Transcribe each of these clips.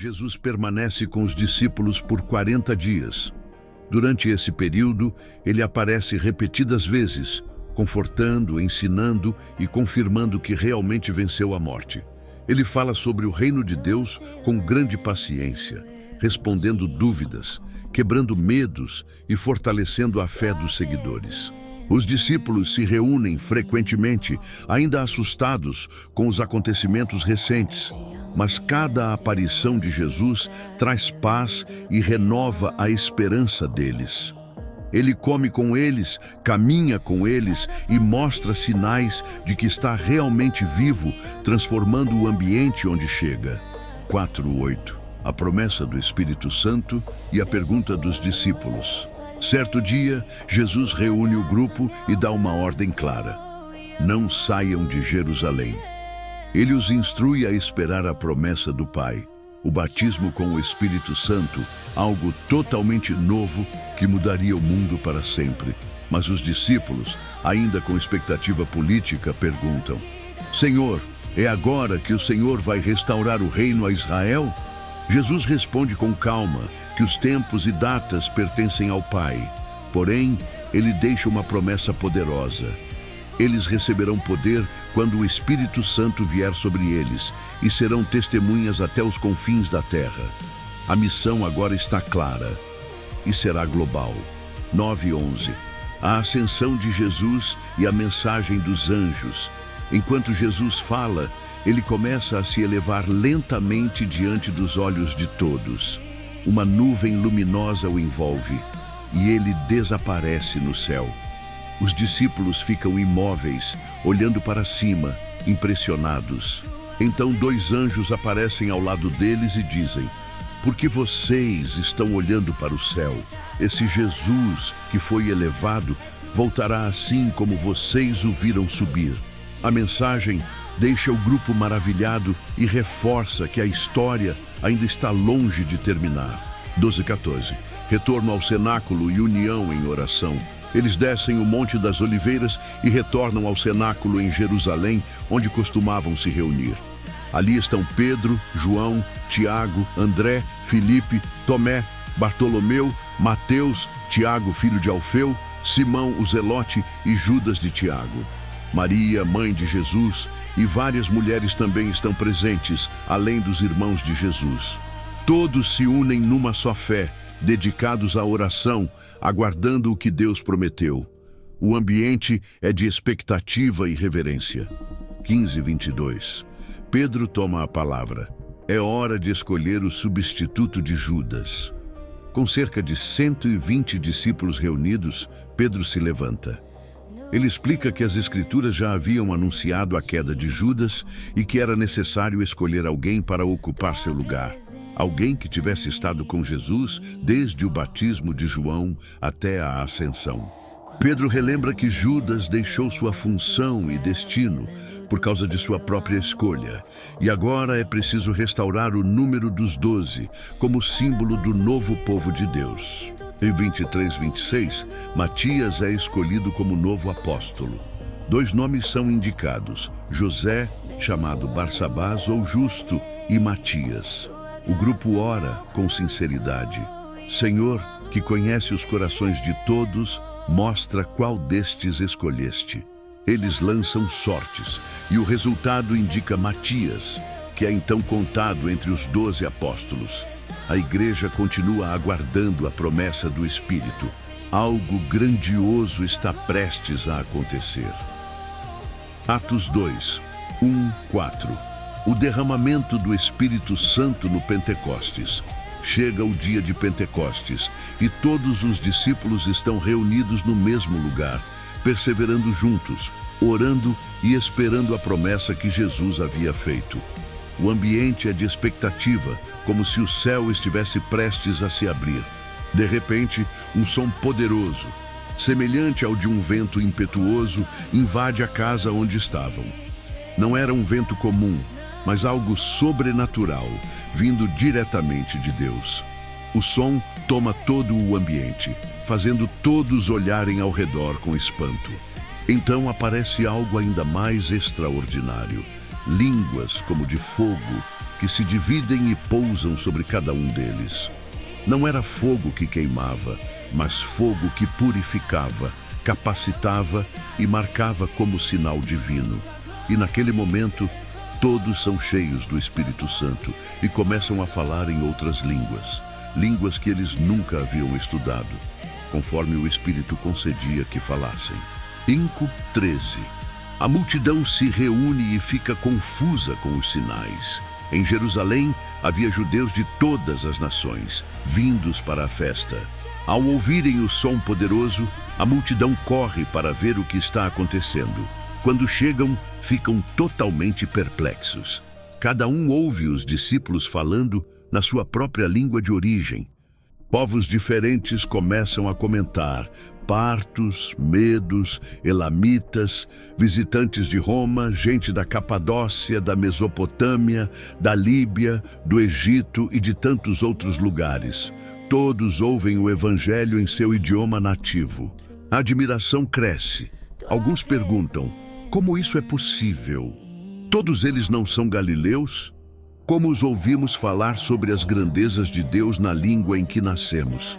Jesus permanece com os discípulos por 40 dias. Durante esse período, ele aparece repetidas vezes, confortando, ensinando e confirmando que realmente venceu a morte. Ele fala sobre o reino de Deus com grande paciência, respondendo dúvidas, quebrando medos e fortalecendo a fé dos seguidores. Os discípulos se reúnem frequentemente, ainda assustados com os acontecimentos recentes, mas cada aparição de Jesus traz paz e renova a esperança deles. Ele come com eles, caminha com eles e mostra sinais de que está realmente vivo, transformando o ambiente onde chega. 4:8. A promessa do Espírito Santo e a pergunta dos discípulos. Certo dia, Jesus reúne o grupo e dá uma ordem clara: não saiam de Jerusalém. Ele os instrui a esperar a promessa do Pai, o batismo com o Espírito Santo, algo totalmente novo que mudaria o mundo para sempre. Mas os discípulos, ainda com expectativa política, perguntam: Senhor, é agora que o Senhor vai restaurar o reino a Israel? Jesus responde com calma que os tempos e datas pertencem ao Pai. Porém, ele deixa uma promessa poderosa. Eles receberão poder quando o Espírito Santo vier sobre eles e serão testemunhas até os confins da terra. A missão agora está clara e será global. 9:11. A ascensão de Jesus e a mensagem dos anjos. Enquanto Jesus fala, ele começa a se elevar lentamente diante dos olhos de todos. Uma nuvem luminosa o envolve e ele desaparece no céu. Os discípulos ficam imóveis, olhando para cima, impressionados. Então 2 anjos aparecem ao lado deles e dizem: por que vocês estão olhando para o céu? Esse Jesus que foi elevado voltará assim como vocês o viram subir. A mensagem deixa o grupo maravilhado e reforça que a história ainda está longe de terminar. 12:14. Retorno ao cenáculo e união em oração. Eles descem o Monte das Oliveiras e retornam ao cenáculo em Jerusalém, onde costumavam se reunir. Ali estão Pedro, João, Tiago, André, Filipe, Tomé, Bartolomeu, Mateus, Tiago, filho de Alfeu, Simão, o Zelote e Judas de Tiago. Maria, mãe de Jesus, e várias mulheres também estão presentes, além dos irmãos de Jesus. Todos se unem numa só fé, dedicados à oração, aguardando o que Deus prometeu. O ambiente é de expectativa e reverência. 15:22. Pedro toma a palavra. É hora de escolher o substituto de Judas. Com cerca de 120 discípulos reunidos, Pedro se levanta. Ele explica que as Escrituras já haviam anunciado a queda de Judas e que era necessário escolher alguém para ocupar seu lugar. Alguém que tivesse estado com Jesus desde o batismo de João até a ascensão. Pedro relembra que Judas deixou sua função e destino por causa de sua própria escolha, e agora é preciso restaurar o número dos 12 como símbolo do novo povo de Deus. Em 23:26, Matias é escolhido como novo apóstolo. 2 nomes são indicados: José, chamado Barsabás ou Justo, e Matias. O grupo ora com sinceridade. Senhor, que conhece os corações de todos, mostra qual destes escolheste. Eles lançam sortes, e o resultado indica Matias, que é então contado entre os 12 apóstolos. A igreja continua aguardando a promessa do Espírito. Algo grandioso está prestes a acontecer. Atos 2, 1-4. O derramamento do Espírito Santo no Pentecostes. Chega o dia de Pentecostes e todos os discípulos estão reunidos no mesmo lugar, perseverando juntos, orando e esperando a promessa que Jesus havia feito. O ambiente é de expectativa, como se o céu estivesse prestes a se abrir. De repente, um som poderoso, semelhante ao de um vento impetuoso, invade a casa onde estavam. Não era um vento comum, mas algo sobrenatural, vindo diretamente de Deus. O som toma todo o ambiente, fazendo todos olharem ao redor com espanto. Então aparece algo ainda mais extraordinário. Línguas como de fogo, que se dividem e pousam sobre cada um deles. Não era fogo que queimava, mas fogo que purificava, capacitava e marcava como sinal divino. E naquele momento, todos são cheios do Espírito Santo e começam a falar em outras línguas, línguas que eles nunca haviam estudado, conforme o Espírito concedia que falassem. 5:13. A multidão se reúne e fica confusa com os sinais. Em Jerusalém havia judeus de todas as nações, vindos para a festa. Ao ouvirem o som poderoso, a multidão corre para ver o que está acontecendo. Quando chegam, ficam totalmente perplexos. Cada um ouve os discípulos falando na sua própria língua de origem. Povos diferentes começam a comentar: partos, medos, elamitas, visitantes de Roma, gente da Capadócia, da Mesopotâmia, da Líbia, do Egito e de tantos outros lugares. Todos ouvem o Evangelho em seu idioma nativo. A admiração cresce. Alguns perguntam: como isso é possível? Todos eles não são galileus? Como os ouvimos falar sobre as grandezas de Deus na língua em que nascemos?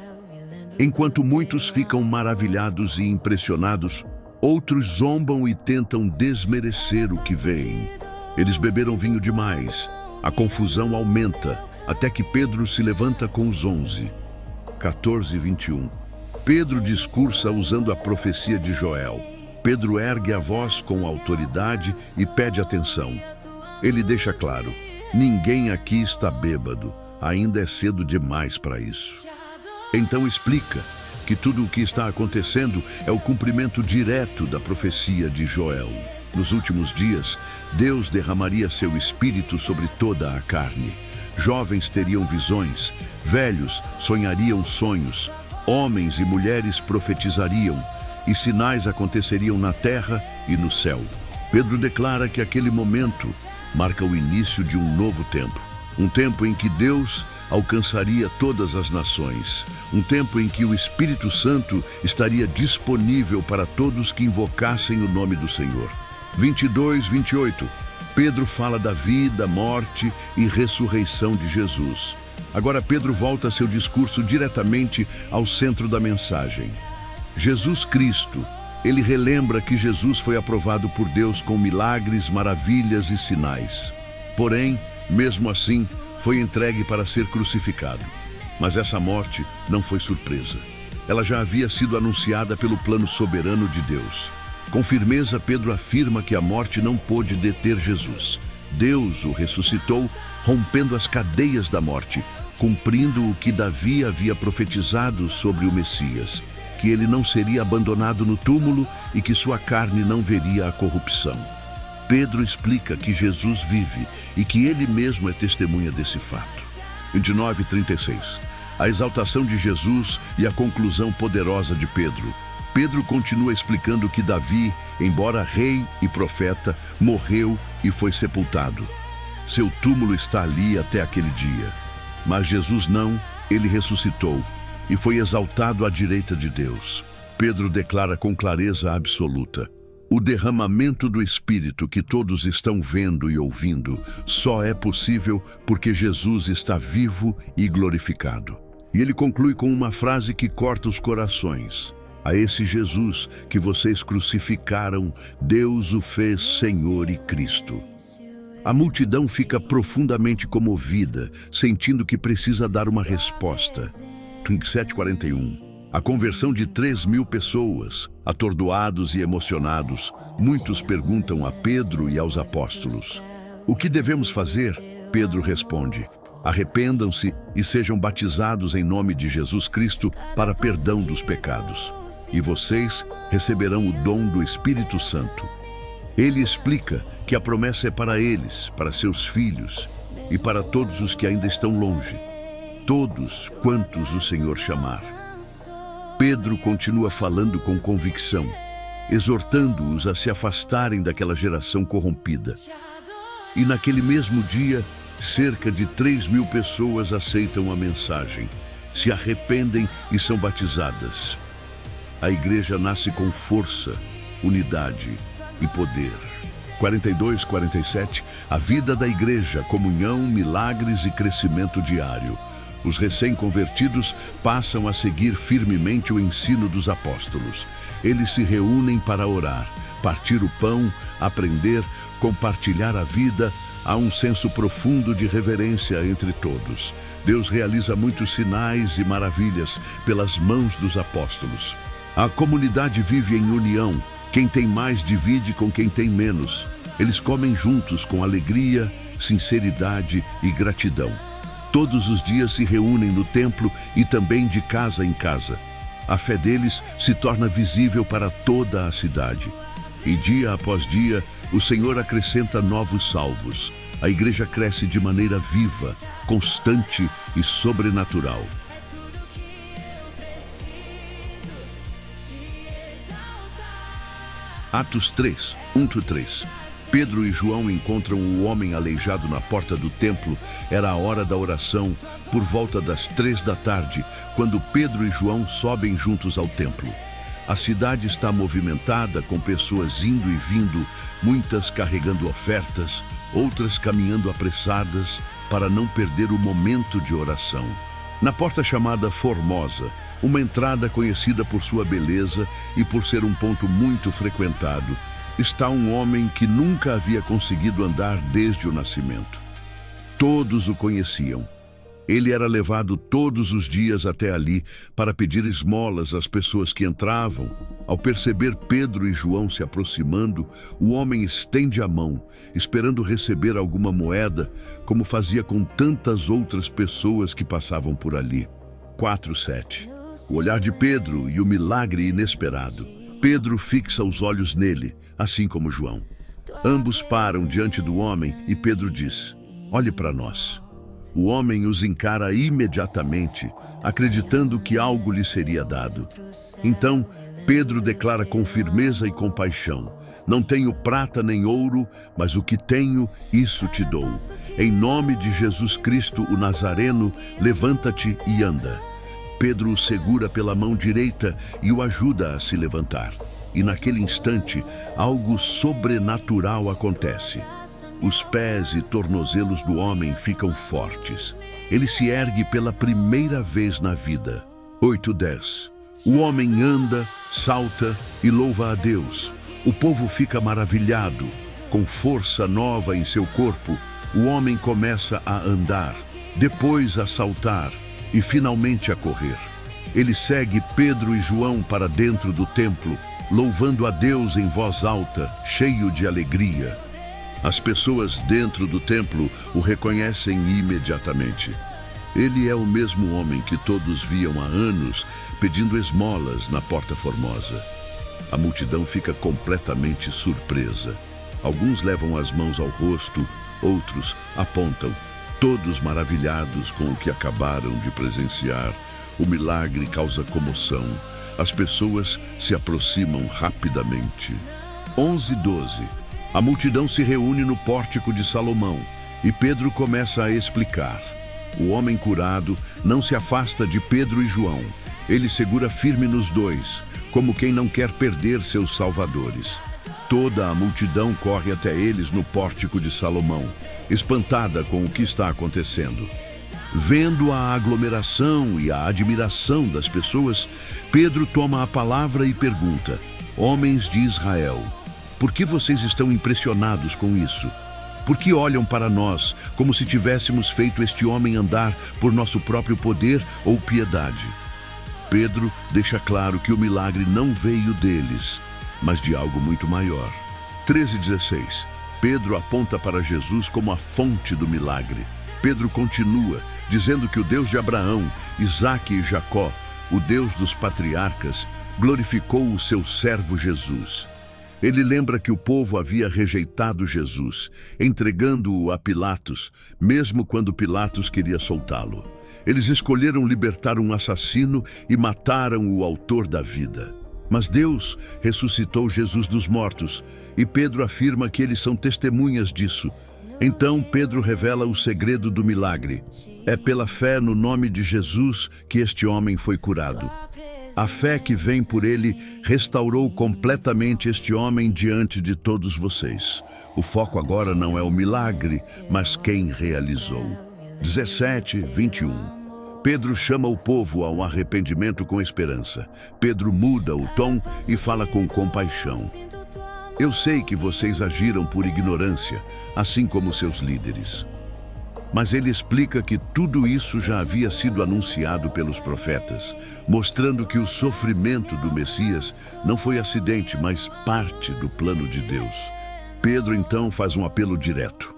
Enquanto muitos ficam maravilhados e impressionados, outros zombam e tentam desmerecer o que veem. Eles beberam vinho demais. A confusão aumenta, até que Pedro se levanta com os 11. 14:21. Pedro discursa usando a profecia de Joel. Pedro ergue a voz com autoridade e pede atenção. Ele deixa claro: ninguém aqui está bêbado, ainda é cedo demais para isso. Então explica que tudo o que está acontecendo é o cumprimento direto da profecia de Joel. Nos últimos dias, Deus derramaria seu espírito sobre toda a carne. Jovens teriam visões, velhos sonhariam sonhos, homens e mulheres profetizariam, e sinais aconteceriam na terra e no céu. Pedro declara que aquele momento marca o início de um novo tempo. Um tempo em que Deus alcançaria todas as nações. Um tempo em que o Espírito Santo estaria disponível para todos que invocassem o nome do Senhor. 22:28. Pedro fala da vida, morte e ressurreição de Jesus. Agora Pedro volta seu discurso diretamente ao centro da mensagem. Jesus Cristo. Ele relembra que Jesus foi aprovado por Deus com milagres, maravilhas e sinais. Porém, mesmo assim, foi entregue para ser crucificado. Mas essa morte não foi surpresa. Ela já havia sido anunciada pelo plano soberano de Deus. Com firmeza, Pedro afirma que a morte não pôde deter Jesus. Deus o ressuscitou, rompendo as cadeias da morte, cumprindo o que Davi havia profetizado sobre o Messias, que ele não seria abandonado no túmulo e que sua carne não veria a corrupção. Pedro explica que Jesus vive e que ele mesmo é testemunha desse fato. 29:36. A exaltação de Jesus e a conclusão poderosa de Pedro. Pedro continua explicando que Davi, embora rei e profeta, morreu e foi sepultado. Seu túmulo está ali até aquele dia. Mas Jesus não, ele ressuscitou e foi exaltado à direita de Deus. Pedro declara com clareza absoluta: o derramamento do Espírito que todos estão vendo e ouvindo só é possível porque Jesus está vivo e glorificado. E ele conclui com uma frase que corta os corações: a esse Jesus que vocês crucificaram, Deus o fez Senhor e Cristo. A multidão fica profundamente comovida, sentindo que precisa dar uma resposta. 27:41. A conversão de 3.000 pessoas, atordoados e emocionados, muitos perguntam a Pedro e aos apóstolos: o que devemos fazer? Pedro responde: arrependam-se e sejam batizados em nome de Jesus Cristo para perdão dos pecados, e vocês receberão o dom do Espírito Santo. Ele explica que a promessa é para eles, para seus filhos e para todos os que ainda estão longe, todos quantos o Senhor chamar. Pedro continua falando com convicção, exortando-os a se afastarem daquela geração corrompida. E naquele mesmo dia, cerca de 3.000 pessoas aceitam a mensagem, se arrependem e são batizadas. A igreja nasce com força, unidade e poder. 42, 47, a vida da igreja, comunhão, milagres e crescimento diário. Os recém-convertidos passam a seguir firmemente o ensino dos apóstolos. Eles se reúnem para orar, partir o pão, aprender, compartilhar a vida. Há um senso profundo de reverência entre todos. Deus realiza muitos sinais e maravilhas pelas mãos dos apóstolos. A comunidade vive em união. Quem tem mais divide com quem tem menos. Eles comem juntos com alegria, sinceridade e gratidão. Todos os dias se reúnem no templo e também de casa em casa. A fé deles se torna visível para toda a cidade. E dia após dia, o Senhor acrescenta novos salvos. A igreja cresce de maneira viva, constante e sobrenatural. Atos 3, 1-3. Pedro e João encontram o homem aleijado na porta do templo. Era a hora da oração, por volta das 3 da tarde, quando Pedro e João sobem juntos ao templo. A cidade está movimentada, com pessoas indo e vindo, muitas carregando ofertas, outras caminhando apressadas para não perder o momento de oração. Na porta chamada Formosa, uma entrada conhecida por sua beleza e por ser um ponto muito frequentado, está um homem que nunca havia conseguido andar desde o nascimento. Todos o conheciam. Ele era levado todos os dias até ali para pedir esmolas às pessoas que entravam. Ao perceber Pedro e João se aproximando, o homem estende a mão, esperando receber alguma moeda, como fazia com tantas outras pessoas que passavam por ali. 4:7. O olhar de Pedro e o milagre inesperado. Pedro fixa os olhos nele, assim como João. Ambos param diante do homem e Pedro diz: "Olhe para nós." O homem os encara imediatamente, acreditando que algo lhe seria dado. Então, Pedro declara com firmeza e compaixão: "Não tenho prata nem ouro, mas o que tenho, isso te dou. Em nome de Jesus Cristo, o Nazareno, levanta-te e anda." Pedro o segura pela mão direita e o ajuda a se levantar. E naquele instante, algo sobrenatural acontece. Os pés e tornozelos do homem ficam fortes. Ele se ergue pela primeira vez na vida. 8:10. O homem anda, salta e louva a Deus. O povo fica maravilhado. Com força nova em seu corpo, o homem começa a andar, depois a saltar e finalmente a correr. Ele segue Pedro e João para dentro do templo, louvando a Deus em voz alta, cheio de alegria. As pessoas dentro do templo o reconhecem imediatamente. Ele é o mesmo homem que todos viam há anos pedindo esmolas na Porta Formosa. A multidão fica completamente surpresa. Alguns levam as mãos ao rosto, outros apontam, todos maravilhados com o que acabaram de presenciar. O milagre causa comoção. As pessoas se aproximam rapidamente. 11:12. A multidão se reúne no pórtico de Salomão e Pedro começa a explicar. O homem curado não se afasta de Pedro e João. Ele segura firme nos dois, como quem não quer perder seus salvadores. Toda a multidão corre até eles no pórtico de Salomão, espantada com o que está acontecendo. Vendo a aglomeração e a admiração das pessoas, Pedro toma a palavra e pergunta: "Homens de Israel, por que vocês estão impressionados com isso? Por que olham para nós como se tivéssemos feito este homem andar por nosso próprio poder ou piedade?" Pedro deixa claro que o milagre não veio deles, mas de algo muito maior. 13:16. Pedro aponta para Jesus como a fonte do milagre. Pedro continua, dizendo que o Deus de Abraão, Isaque e Jacó, o Deus dos patriarcas, glorificou o seu servo Jesus. Ele lembra que o povo havia rejeitado Jesus, entregando-o a Pilatos, mesmo quando Pilatos queria soltá-lo. Eles escolheram libertar um assassino e mataram o autor da vida. Mas Deus ressuscitou Jesus dos mortos, e Pedro afirma que eles são testemunhas disso. Então Pedro revela o segredo do milagre. É pela fé no nome de Jesus que este homem foi curado. A fé que vem por ele restaurou completamente este homem diante de todos vocês. O foco agora não é o milagre, mas quem realizou. 17:21. Pedro chama o povo ao arrependimento com esperança. Pedro muda o tom e fala com compaixão. Eu sei que vocês agiram por ignorância, assim como seus líderes. Mas ele explica que tudo isso já havia sido anunciado pelos profetas, mostrando que o sofrimento do Messias não foi acidente, mas parte do plano de Deus. Pedro então faz um apelo direto.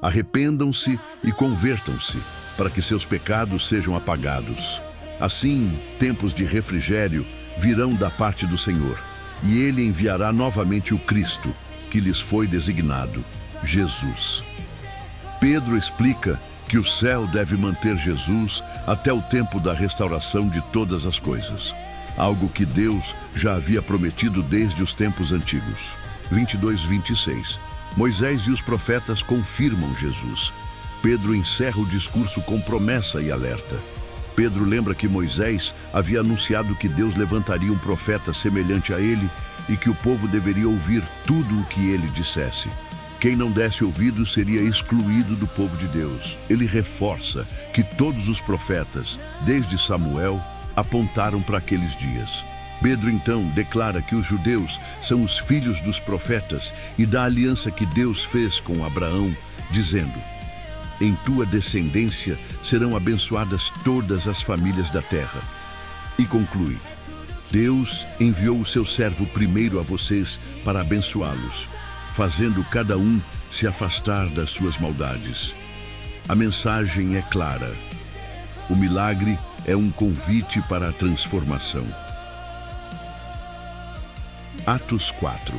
Arrependam-se e convertam-se, para que seus pecados sejam apagados. Assim, tempos de refrigério virão da parte do Senhor, e ele enviará novamente o Cristo, que lhes foi designado, Jesus. Pedro explica que o céu deve manter Jesus até o tempo da restauração de todas as coisas, algo que Deus já havia prometido desde os tempos antigos. 22:26. Moisés e os profetas confirmam Jesus. Pedro encerra o discurso com promessa e alerta. Pedro lembra que Moisés havia anunciado que Deus levantaria um profeta semelhante a ele e que o povo deveria ouvir tudo o que ele dissesse. Quem não desse ouvido seria excluído do povo de Deus. Ele reforça que todos os profetas, desde Samuel, apontaram para aqueles dias. Pedro então declara que os judeus são os filhos dos profetas e da aliança que Deus fez com Abraão, dizendo: em tua descendência serão abençoadas todas as famílias da terra. E conclui: Deus enviou o seu servo primeiro a vocês para abençoá-los, fazendo cada um se afastar das suas maldades. A mensagem é clara. O milagre é um convite para a transformação. Atos 4.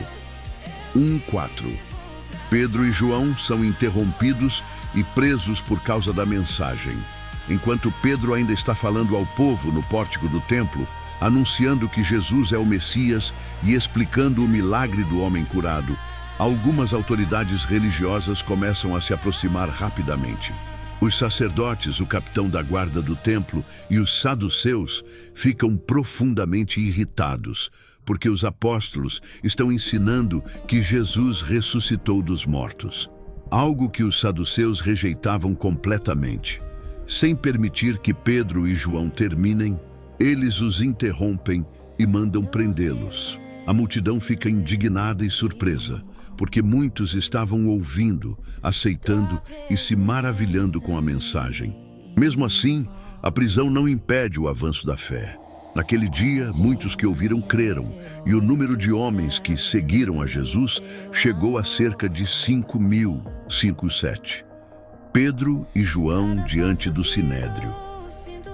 1:4. Pedro e João são interrompidos e presos por causa da mensagem. Enquanto Pedro ainda está falando ao povo no pórtico do templo, anunciando que Jesus é o Messias e explicando o milagre do homem curado, algumas autoridades religiosas começam a se aproximar rapidamente. Os sacerdotes, o capitão da guarda do templo e os saduceus ficam profundamente irritados, porque os apóstolos estão ensinando que Jesus ressuscitou dos mortos, algo que os saduceus rejeitavam completamente. Sem permitir que Pedro e João terminem, eles os interrompem e mandam prendê-los. A multidão fica indignada e surpresa, porque muitos estavam ouvindo, aceitando e se maravilhando com a mensagem. Mesmo assim, a prisão não impede o avanço da fé. Naquele dia, muitos que ouviram creram, e o número de homens que seguiram a Jesus chegou a cerca de 5.000. 5:7. Pedro e João diante do Sinédrio.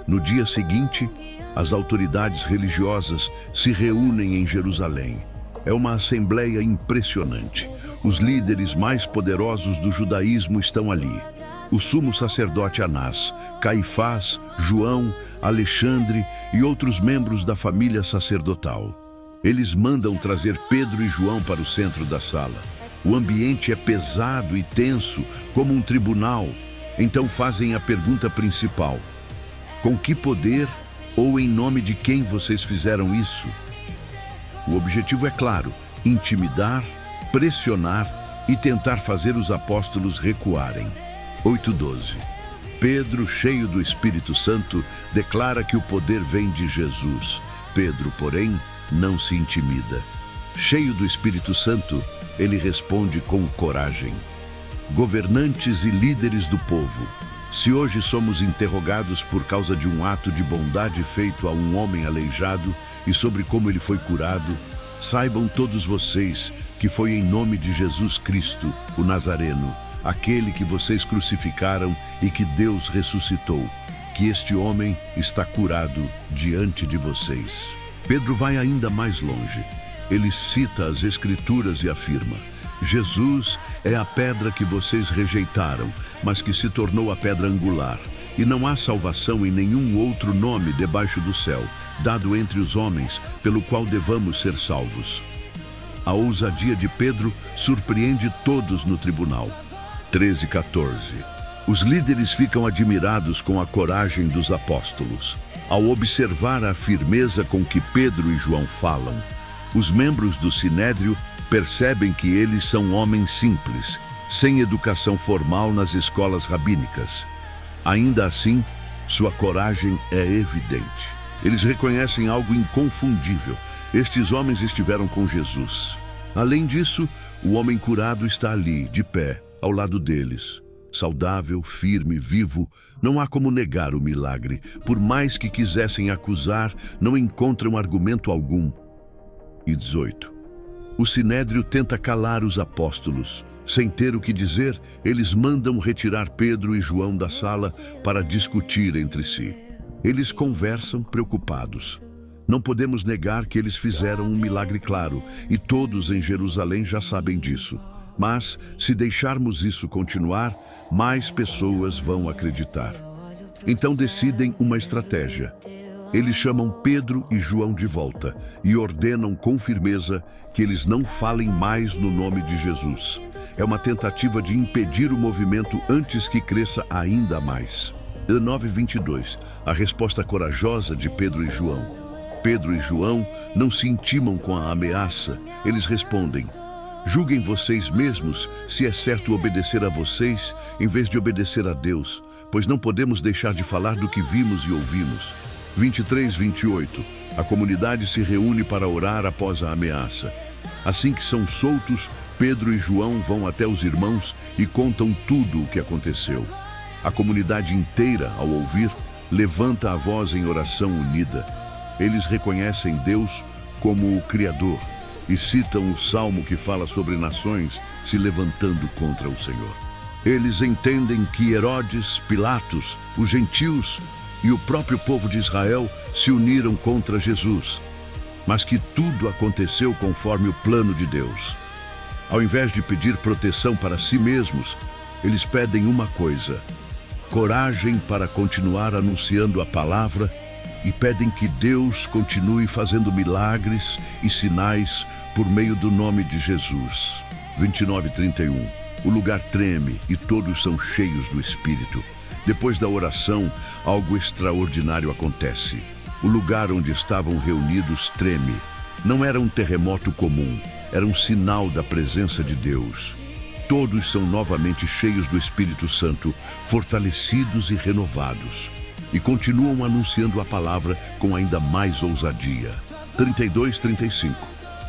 No dia seguinte, as autoridades religiosas se reúnem em Jerusalém. É uma assembleia impressionante. Os líderes mais poderosos do judaísmo estão ali. O sumo sacerdote Anás, Caifás, João, Alexandre e outros membros da família sacerdotal. Eles mandam trazer Pedro e João para o centro da sala. O ambiente é pesado e tenso, como um tribunal. Então fazem a pergunta principal: com que poder ou em nome de quem vocês fizeram isso? O objetivo é claro: intimidar, pressionar e tentar fazer os apóstolos recuarem. 8:12. Pedro, cheio do Espírito Santo, declara que o poder vem de Jesus. Pedro, porém, não se intimida. Cheio do Espírito Santo, ele responde com coragem. Governantes e líderes do povo, se hoje somos interrogados por causa de um ato de bondade feito a um homem aleijado e sobre como ele foi curado, saibam todos vocês que foi em nome de Jesus Cristo, o Nazareno, aquele que vocês crucificaram e que Deus ressuscitou, que este homem está curado diante de vocês. Pedro vai ainda mais longe. Ele cita as Escrituras e afirma: Jesus é a pedra que vocês rejeitaram, mas que se tornou a pedra angular. E não há salvação em nenhum outro nome debaixo do céu, dado entre os homens, pelo qual devamos ser salvos. A ousadia de Pedro surpreende todos no tribunal. 13:14. Os líderes ficam admirados com a coragem dos apóstolos. Ao observar a firmeza com que Pedro e João falam, os membros do Sinédrio percebem que eles são homens simples, sem educação formal nas escolas rabínicas. Ainda assim, sua coragem é evidente. Eles reconhecem algo inconfundível. Estes homens estiveram com Jesus. Além disso, o homem curado está ali, de pé, ao lado deles. Saudável, firme, vivo, não há como negar o milagre. Por mais que quisessem acusar, não encontram argumento algum. E 18. O Sinédrio tenta calar os apóstolos. Sem ter o que dizer, eles mandam retirar Pedro e João da sala para discutir entre si. Eles conversam preocupados. Não podemos negar que eles fizeram um milagre claro, e todos em Jerusalém já sabem disso. Mas, se deixarmos isso continuar, mais pessoas vão acreditar. Então decidem uma estratégia. Eles chamam Pedro e João de volta e ordenam com firmeza que eles não falem mais no nome de Jesus. É uma tentativa de impedir o movimento antes que cresça ainda mais. 9:22. A resposta corajosa de Pedro e João. Pedro e João não se intimam com a ameaça. Eles respondem: julguem vocês mesmos se é certo obedecer a vocês em vez de obedecer a Deus, pois não podemos deixar de falar do que vimos e ouvimos. 23:28. A comunidade se reúne para orar após a ameaça. Assim que são soltos, Pedro e João vão até os irmãos e contam tudo o que aconteceu. A comunidade inteira, ao ouvir, levanta a voz em oração unida. Eles reconhecem Deus como o Criador e citam o salmo que fala sobre nações se levantando contra o Senhor. Eles entendem que Herodes, Pilatos, os gentios e o próprio povo de Israel se uniram contra Jesus, mas que tudo aconteceu conforme o plano de Deus. Ao invés de pedir proteção para si mesmos, eles pedem uma coisa: coragem para continuar anunciando a palavra, e pedem que Deus continue fazendo milagres e sinais por meio do nome de Jesus. 29:31. O lugar treme e todos são cheios do Espírito. Depois da oração, algo extraordinário acontece. O lugar onde estavam reunidos treme. Não era um terremoto comum, era um sinal da presença de Deus. Todos são novamente cheios do Espírito Santo, fortalecidos e renovados, e continuam anunciando a palavra com ainda mais ousadia. 32:35.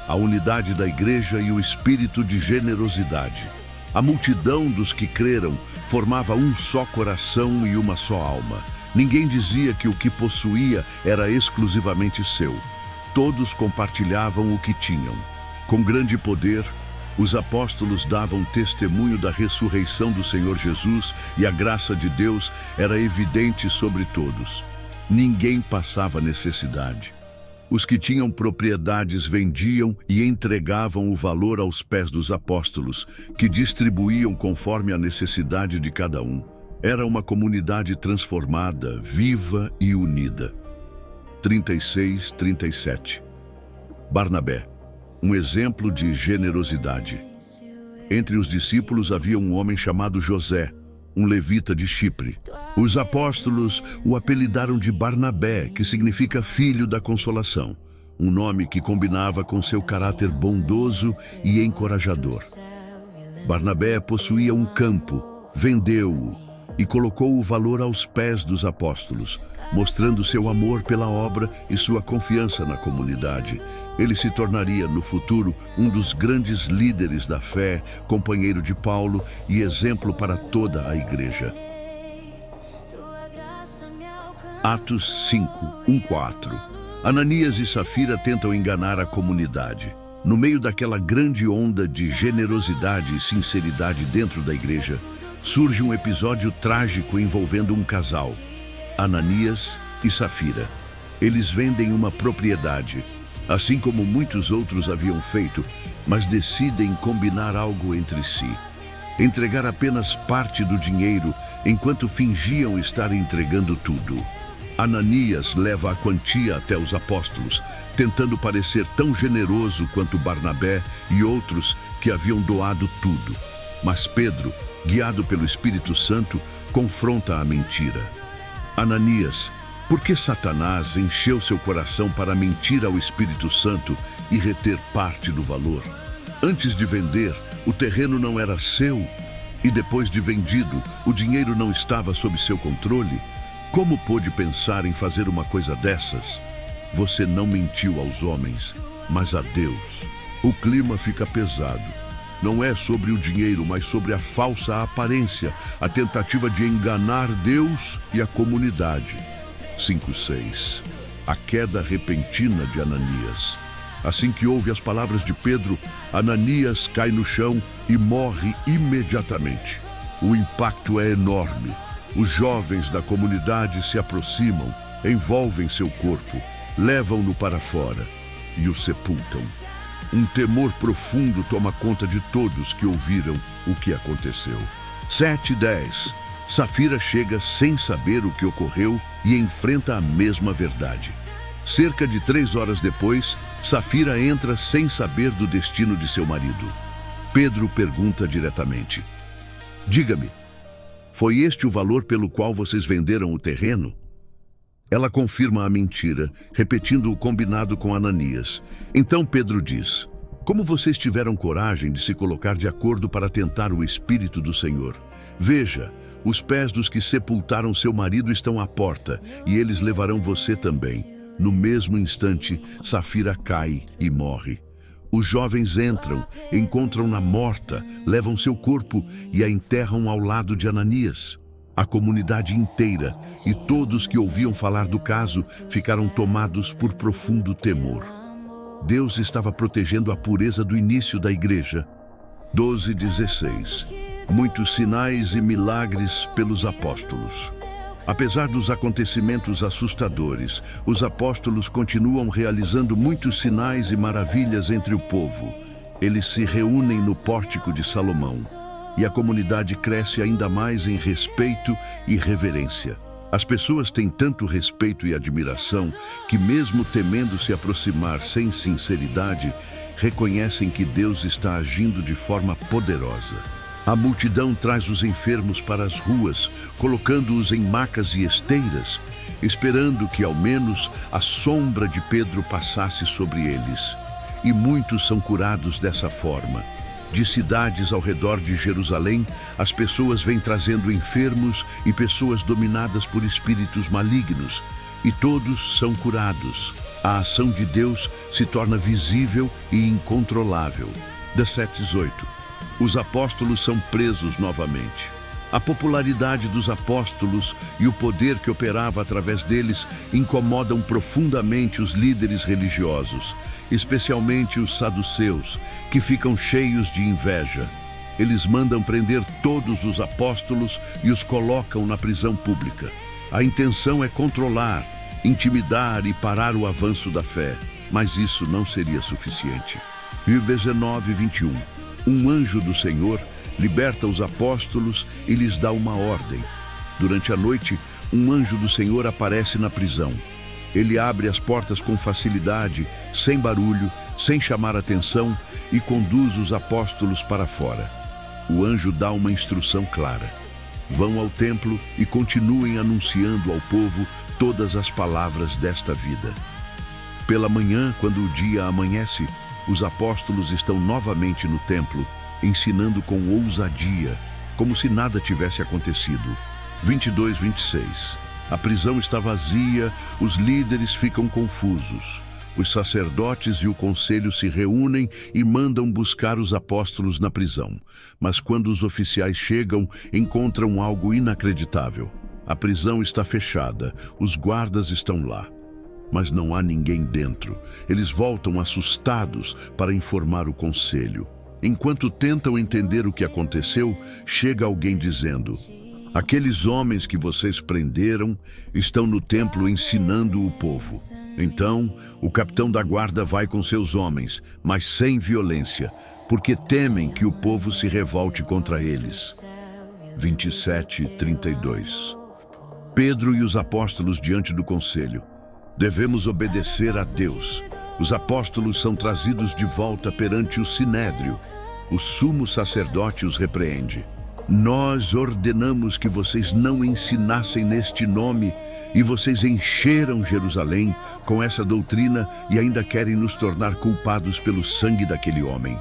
A unidade da igreja e o espírito de generosidade. A multidão dos que creram formava um só coração e uma só alma. Ninguém dizia que o que possuía era exclusivamente seu. Todos compartilhavam o que tinham. Com grande poder, os apóstolos davam testemunho da ressurreição do Senhor Jesus e a graça de Deus era evidente sobre todos. Ninguém passava necessidade. Os que tinham propriedades vendiam e entregavam o valor aos pés dos apóstolos, que distribuíam conforme a necessidade de cada um. Era uma comunidade transformada, viva e unida. 36:37. Barnabé, um exemplo de generosidade. Entre os discípulos havia um homem chamado José, um levita de Chipre. Os apóstolos o apelidaram de Barnabé, que significa filho da consolação, um nome que combinava com seu caráter bondoso e encorajador. Barnabé possuía um campo, vendeu-o e colocou o valor aos pés dos apóstolos, mostrando seu amor pela obra e sua confiança na comunidade. Ele se tornaria, no futuro, um dos grandes líderes da fé, companheiro de Paulo e exemplo para toda a igreja. Atos 5:1-4. Ananias e Safira tentam enganar a comunidade. No meio daquela grande onda de generosidade e sinceridade dentro da igreja, surge um episódio trágico envolvendo um casal, Ananias e Safira. Eles vendem uma propriedade, assim como muitos outros haviam feito, mas decidem combinar algo entre si. Entregar apenas parte do dinheiro, enquanto fingiam estar entregando tudo. Ananias leva a quantia até os apóstolos, tentando parecer tão generoso quanto Barnabé e outros que haviam doado tudo. Mas Pedro, guiado pelo Espírito Santo, confronta a mentira. Ananias, Porque Satanás encheu seu coração para mentir ao Espírito Santo e reter parte do valor. Antes de vender, o terreno não era seu, e depois de vendido, o dinheiro não estava sob seu controle. Como pôde pensar em fazer uma coisa dessas? Você não mentiu aos homens, mas a Deus. O clima fica pesado. Não é sobre o dinheiro, mas sobre a falsa aparência, a tentativa de enganar Deus e a comunidade. 5:6. A queda repentina de Ananias. Assim que ouve as palavras de Pedro, Ananias cai no chão e morre imediatamente. O impacto é enorme. Os jovens da comunidade se aproximam, envolvem seu corpo, levam-no para fora e o sepultam. Um temor profundo toma conta de todos que ouviram o que aconteceu. 7:10. Safira chega sem saber o que ocorreu e enfrenta a mesma verdade. Cerca de 3 horas depois, Safira entra sem saber do destino de seu marido. Pedro pergunta diretamente: "Diga-me, foi este o valor pelo qual vocês venderam o terreno?" Ela confirma a mentira, repetindo o combinado com Ananias. Então Pedro diz: "Como vocês tiveram coragem de se colocar de acordo para tentar o Espírito do Senhor? Veja, os pés dos que sepultaram seu marido estão à porta, e eles levarão você também." No mesmo instante, Safira cai e morre. Os jovens entram, encontram-na morta, levam seu corpo e a enterram ao lado de Ananias. A comunidade inteira e todos que ouviam falar do caso ficaram tomados por profundo temor. Deus estava protegendo a pureza do início da igreja. 12:16. Muitos sinais e milagres pelos apóstolos. Apesar dos acontecimentos assustadores, os apóstolos continuam realizando muitos sinais e maravilhas entre o povo. Eles se reúnem no pórtico de Salomão, e a comunidade cresce ainda mais em respeito e reverência. As pessoas têm tanto respeito e admiração que, mesmo temendo se aproximar sem sinceridade, reconhecem que Deus está agindo de forma poderosa. A multidão traz os enfermos para as ruas, colocando-os em macas e esteiras, esperando que ao menos a sombra de Pedro passasse sobre eles. E muitos são curados dessa forma. De cidades ao redor de Jerusalém, as pessoas vêm trazendo enfermos e pessoas dominadas por espíritos malignos, e todos são curados. A ação de Deus se torna visível e incontrolável. 17:18. Os apóstolos são presos novamente. A popularidade dos apóstolos e o poder que operava através deles incomodam profundamente os líderes religiosos, especialmente os saduceus, que ficam cheios de inveja. Eles mandam prender todos os apóstolos e os colocam na prisão pública. A intenção é controlar, intimidar e parar o avanço da fé, mas isso não seria suficiente. E 19:21. Um anjo do Senhor liberta os apóstolos e lhes dá uma ordem. Durante a noite, um anjo do Senhor aparece na prisão. Ele abre as portas com facilidade, sem barulho, sem chamar atenção, e conduz os apóstolos para fora. O anjo dá uma instrução clara: vão ao templo e continuem anunciando ao povo todas as palavras desta vida. Pela manhã, quando o dia amanhece, os apóstolos estão novamente no templo, ensinando com ousadia, como se nada tivesse acontecido. 22:26. A prisão está vazia, os líderes ficam confusos. Os sacerdotes e o conselho se reúnem e mandam buscar os apóstolos na prisão. Mas quando os oficiais chegam, encontram algo inacreditável. A prisão está fechada, os guardas estão lá, mas não há ninguém dentro. Eles voltam assustados para informar o conselho. Enquanto tentam entender o que aconteceu, chega alguém dizendo: aqueles homens que vocês prenderam estão no templo ensinando o povo. Então, o capitão da guarda vai com seus homens, mas sem violência, porque temem que o povo se revolte contra eles. 27:32. Pedro e os apóstolos diante do conselho. Devemos obedecer a Deus. Os apóstolos são trazidos de volta perante o sinédrio. O sumo sacerdote os repreende. Nós ordenamos que vocês não ensinassem neste nome, E vocês encheram Jerusalém com essa doutrina e ainda querem nos tornar culpados pelo sangue daquele homem.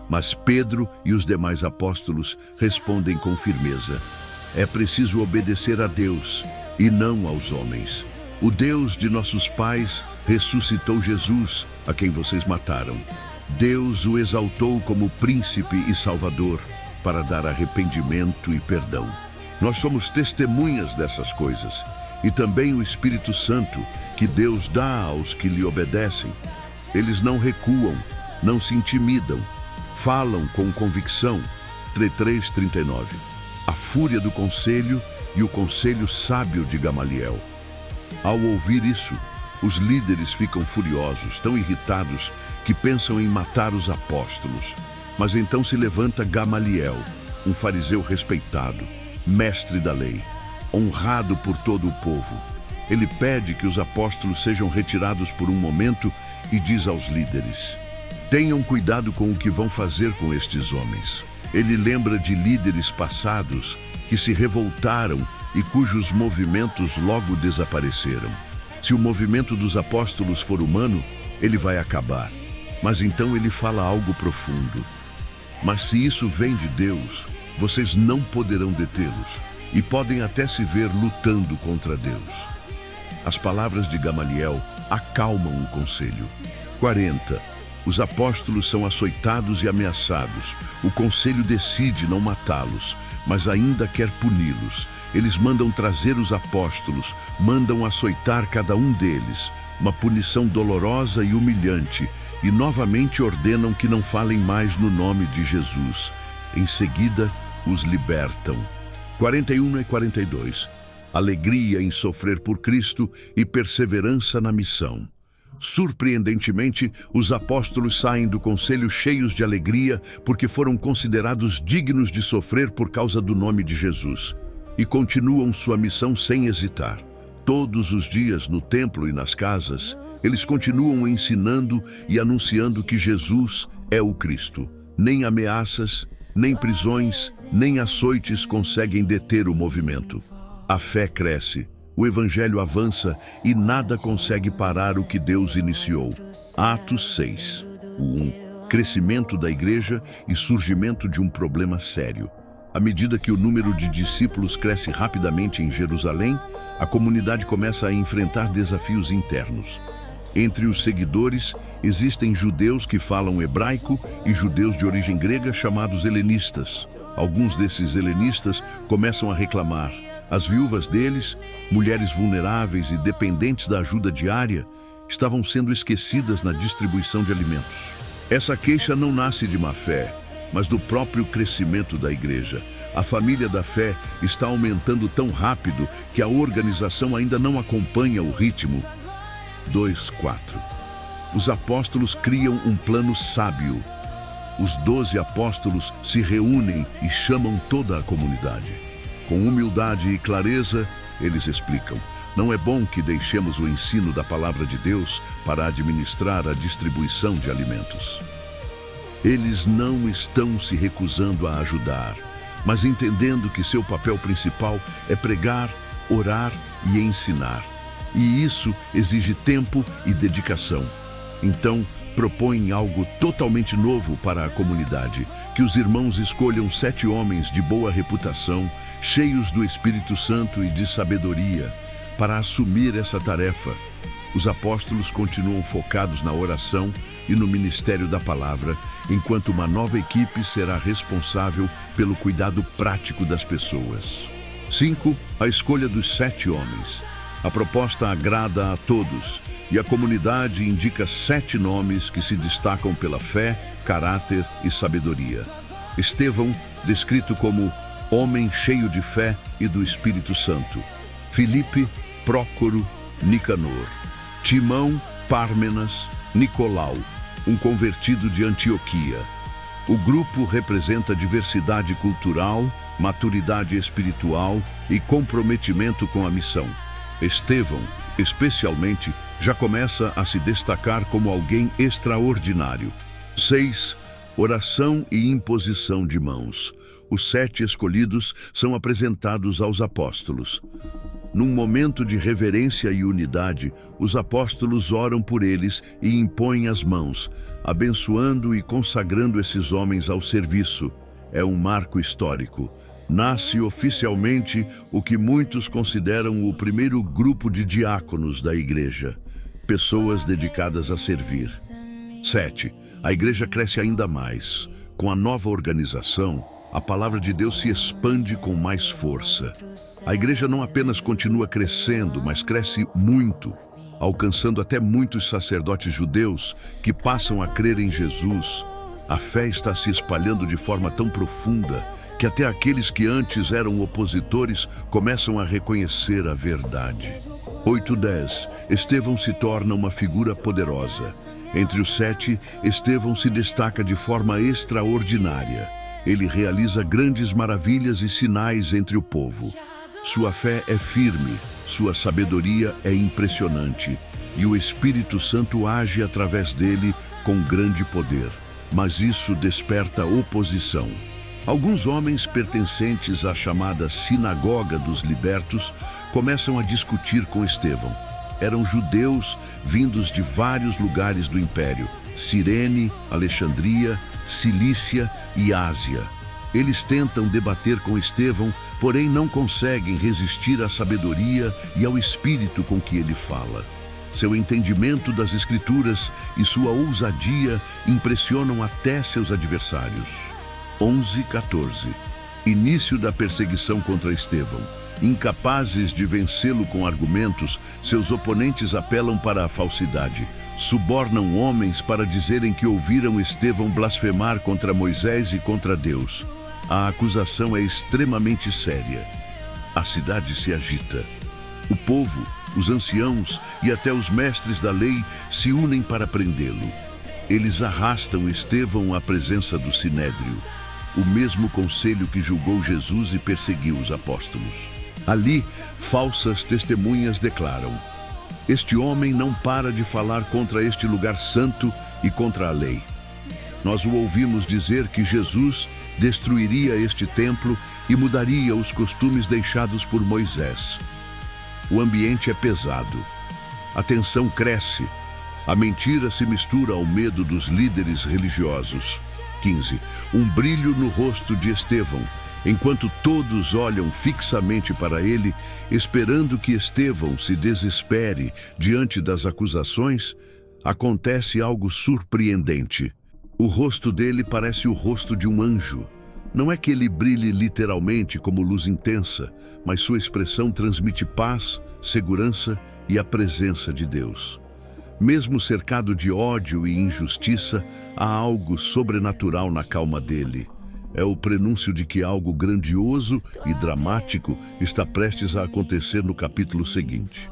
Mas Pedro e os demais apóstolos respondem com firmeza: é preciso obedecer a Deus e não aos homens. O Deus de nossos pais ressuscitou Jesus, a quem vocês mataram. Deus o exaltou como príncipe e salvador para dar arrependimento e perdão. Nós somos testemunhas dessas coisas, e também o Espírito Santo, que Deus dá aos que lhe obedecem. Eles não recuam, não se intimidam, falam com convicção. 3:39. A fúria do conselho e o conselho sábio de Gamaliel. Ao ouvir isso, os líderes ficam furiosos, tão irritados que pensam em matar os apóstolos. Mas então se levanta Gamaliel, um fariseu respeitado, mestre da lei, honrado por todo o povo. Ele pede que os apóstolos sejam retirados por um momento e diz aos líderes: tenham cuidado com o que vão fazer com estes homens. Ele lembra de líderes passados que se revoltaram e cujos movimentos logo desapareceram. Se o movimento dos apóstolos for humano, ele vai acabar. Mas então ele fala algo profundo. Mas se isso vem de Deus, vocês não poderão detê-los e podem até se ver lutando contra Deus. As palavras de Gamaliel acalmam o conselho. 40. Os apóstolos são açoitados e ameaçados. O conselho decide não matá-los, mas ainda quer puni-los. Eles mandam trazer os apóstolos, mandam açoitar cada um deles, uma punição dolorosa e humilhante, e novamente ordenam que não falem mais no nome de Jesus. Em seguida, os libertam. 41 e 42. Alegria em sofrer por Cristo e perseverança na missão. Surpreendentemente, os apóstolos saem do conselho cheios de alegria porque foram considerados dignos de sofrer por causa do nome de Jesus. E continuam sua missão sem hesitar. Todos os dias, no templo e nas casas, eles continuam ensinando e anunciando que Jesus é o Cristo. Nem ameaças, nem prisões, nem açoites conseguem deter o movimento. A fé cresce, o Evangelho avança e nada consegue parar o que Deus iniciou. Atos 6, 1. Crescimento da igreja e surgimento de um problema sério. À medida que o número de discípulos cresce rapidamente em Jerusalém, a comunidade começa a enfrentar desafios internos. Entre os seguidores, existem judeus que falam hebraico e judeus de origem grega chamados helenistas. Alguns desses helenistas começam a reclamar. As viúvas deles, mulheres vulneráveis e dependentes da ajuda diária, estavam sendo esquecidas na distribuição de alimentos. Essa queixa não nasce de má fé, mas do próprio crescimento da igreja. A família da fé está aumentando tão rápido que a organização ainda não acompanha o ritmo. 2:4. Os apóstolos criam um plano sábio. Os 12 apóstolos se reúnem e chamam toda a comunidade. Com humildade e clareza, eles explicam: não é bom que deixemos o ensino da palavra de Deus para administrar a distribuição de alimentos. Eles não estão se recusando a ajudar, mas entendendo que seu papel principal é pregar, orar e ensinar. E isso exige tempo e dedicação. Então, propõem algo totalmente novo para a comunidade, que os irmãos escolham 7 homens de boa reputação, cheios do Espírito Santo e de sabedoria, para assumir essa tarefa. Os apóstolos continuam focados na oração e no ministério da palavra, enquanto uma nova equipe será responsável pelo cuidado prático das pessoas. 5. A escolha dos 7 homens. A proposta agrada a todos, e a comunidade indica 7 nomes que se destacam pela fé, caráter e sabedoria. Estevão, descrito como homem cheio de fé e do Espírito Santo. Filipe, Prócoro, Nicanor. Timão, Pármenas, Nicolau, um convertido de Antioquia. O grupo representa diversidade cultural, maturidade espiritual e comprometimento com a missão. Estevão, especialmente, já começa a se destacar como alguém extraordinário. 6. Oração e imposição de mãos. Os 7 escolhidos são apresentados aos apóstolos. Num momento de reverência e unidade, os apóstolos oram por eles e impõem as mãos, abençoando e consagrando esses homens ao serviço. É um marco histórico. Nasce oficialmente o que muitos consideram o primeiro grupo de diáconos da igreja, pessoas dedicadas a servir. 7. A igreja cresce ainda mais. Com a nova organização, a palavra de Deus se expande com mais força. A igreja não apenas continua crescendo, mas cresce muito, alcançando até muitos sacerdotes judeus que passam a crer em Jesus. A fé está se espalhando de forma tão profunda que até aqueles que antes eram opositores começam a reconhecer a verdade. 8:10. Estevão se torna uma figura poderosa. Entre os 7, Estevão se destaca de forma extraordinária. Ele realiza grandes maravilhas e sinais entre o povo. Sua fé é firme, sua sabedoria é impressionante, e o Espírito Santo age através dele com grande poder. Mas isso desperta oposição. Alguns homens pertencentes à chamada Sinagoga dos Libertos começam a discutir com Estevão. Eram judeus vindos de vários lugares do Império: Cirene, Alexandria, Cilícia e Ásia. Eles tentam debater com Estevão, porém não conseguem resistir à sabedoria e ao espírito com que ele fala. Seu entendimento das Escrituras e sua ousadia impressionam até seus adversários. 11:14. Início da perseguição contra Estevão. Incapazes de vencê-lo com argumentos, seus oponentes apelam para a falsidade. Subornam homens para dizerem que ouviram Estevão blasfemar contra Moisés e contra Deus. A acusação é extremamente séria. A cidade se agita. O povo, os anciãos e até os mestres da lei se unem para prendê-lo. Eles arrastam Estevão à presença do Sinédrio, o mesmo conselho que julgou Jesus e perseguiu os apóstolos. Ali, falsas testemunhas declaram: este homem não para de falar contra este lugar santo e contra a lei. Nós o ouvimos dizer que Jesus destruiria este templo e mudaria os costumes deixados por Moisés. O ambiente é pesado. A tensão cresce. A mentira se mistura ao medo dos líderes religiosos. 15. Um brilho no rosto de Estevão. Enquanto todos olham fixamente para ele, esperando que Estevão se desespere diante das acusações, acontece algo surpreendente. O rosto dele parece o rosto de um anjo. Não é que ele brilhe literalmente como luz intensa, mas sua expressão transmite paz, segurança e a presença de Deus. Mesmo cercado de ódio e injustiça, há algo sobrenatural na calma dele. É o prenúncio de que algo grandioso e dramático está prestes a acontecer no capítulo seguinte.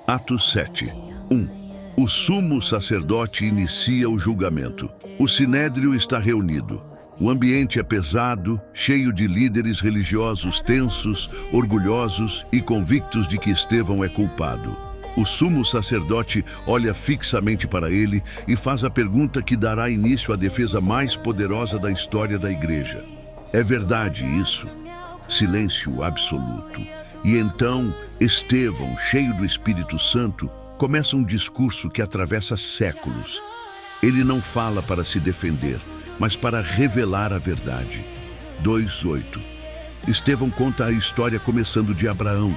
Atos 7. 1. O sumo sacerdote inicia o julgamento. O sinédrio está reunido. O ambiente é pesado, cheio de líderes religiosos tensos, orgulhosos e convictos de que Estevão é culpado. O sumo sacerdote olha fixamente para ele e faz a pergunta que dará início à defesa mais poderosa da história da igreja. É verdade isso? Silêncio absoluto. E então, Estevão, cheio do Espírito Santo, começa um discurso que atravessa séculos. Ele não fala para se defender, mas para revelar a verdade. 2:8. Estevão conta a história começando de Abraão.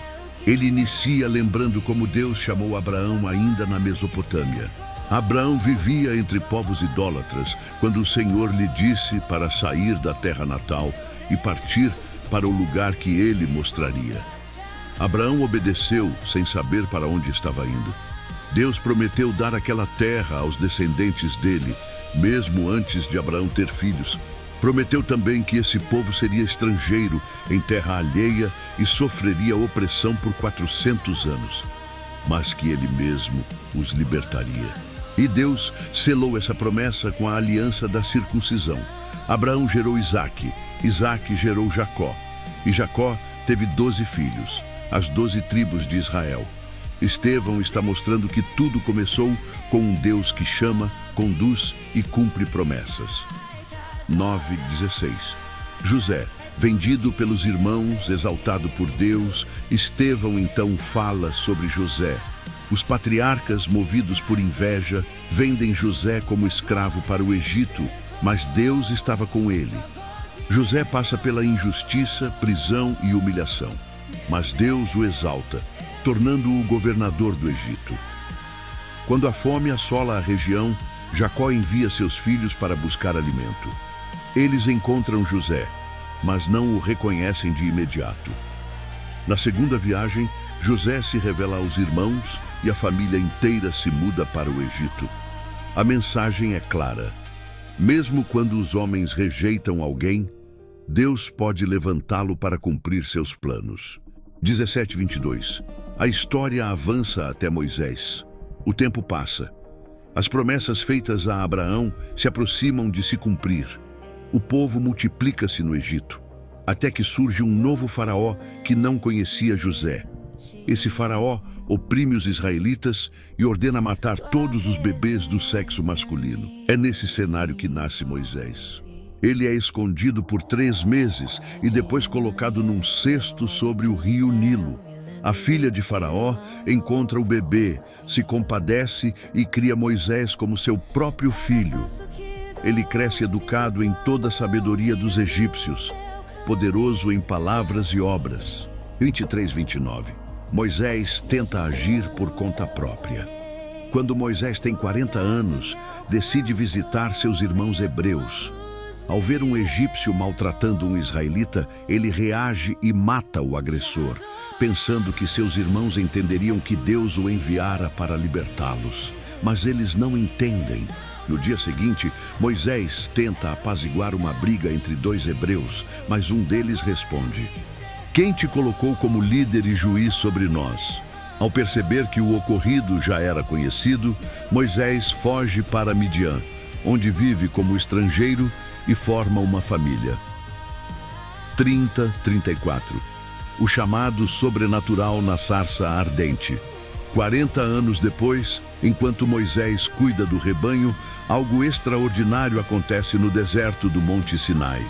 Ele inicia lembrando como Deus chamou Abraão ainda na Mesopotâmia. Abraão vivia entre povos idólatras quando o Senhor lhe disse para sair da terra natal e partir para o lugar que ele mostraria. Abraão obedeceu sem saber para onde estava indo. Deus prometeu dar aquela terra aos descendentes dele, mesmo antes de Abraão ter filhos. Prometeu também que esse povo seria estrangeiro em terra alheia e sofreria opressão por 400 anos, mas que ele mesmo os libertaria. E Deus selou essa promessa com a aliança da circuncisão. Abraão gerou Isaque, Isaque gerou Jacó, e Jacó teve 12 filhos, as 12 tribos de Israel. Estevão está mostrando que tudo começou com um Deus que chama, conduz e cumpre promessas. 9:16. José, Vendido pelos irmãos, exaltado por Deus, Estevão então fala sobre José. Os patriarcas, movidos por inveja, vendem José como escravo para o Egito, mas Deus estava com ele. José passa pela injustiça, prisão e humilhação, mas Deus o exalta, tornando-o governador do Egito. Quando a fome assola a região, Jacó envia seus filhos para buscar alimento. Eles encontram José, mas não o reconhecem de imediato. Na segunda viagem, José se revela aos irmãos e a família inteira se muda para o Egito. A mensagem é clara. Mesmo quando os homens rejeitam alguém, Deus pode levantá-lo para cumprir seus planos. 17:22. A história avança até Moisés. O tempo passa. As promessas feitas a Abraão se aproximam de se cumprir. O povo multiplica-se no Egito, até que surge um novo faraó que não conhecia José. Esse faraó oprime os israelitas e ordena matar todos os bebês do sexo masculino. É nesse cenário que nasce Moisés. Ele é escondido por 3 meses e depois colocado num cesto sobre o rio Nilo. A filha de Faraó encontra o bebê, se compadece e cria Moisés como seu próprio filho. Ele cresce educado em toda a sabedoria dos egípcios, poderoso em palavras e obras. 23:29. Moisés tenta agir por conta própria. Quando Moisés tem 40 anos, decide visitar seus irmãos hebreus. Ao ver um egípcio maltratando um israelita, ele reage e mata o agressor, pensando que seus irmãos entenderiam que Deus o enviara para libertá-los. Mas eles não entendem. No dia seguinte, Moisés tenta apaziguar uma briga entre 2 hebreus, mas um deles responde: "Quem te colocou como líder e juiz sobre nós?" Ao perceber que o ocorrido já era conhecido, Moisés foge para Midian, onde vive como estrangeiro e forma uma família. 30:34. O chamado sobrenatural na sarça ardente. 40 anos depois, enquanto Moisés cuida do rebanho, algo extraordinário acontece no deserto do Monte Sinai.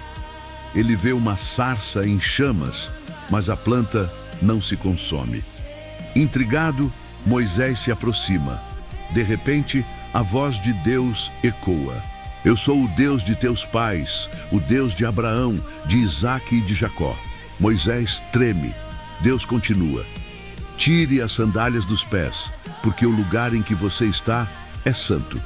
Ele vê uma sarça em chamas, mas a planta não se consome. Intrigado, Moisés se aproxima. De repente, a voz de Deus ecoa: "Eu sou o Deus de teus pais, o Deus de Abraão, de Isaque e de Jacó." Moisés treme. Deus continua: "Tire as sandálias dos pés, porque o lugar em que você está é santo."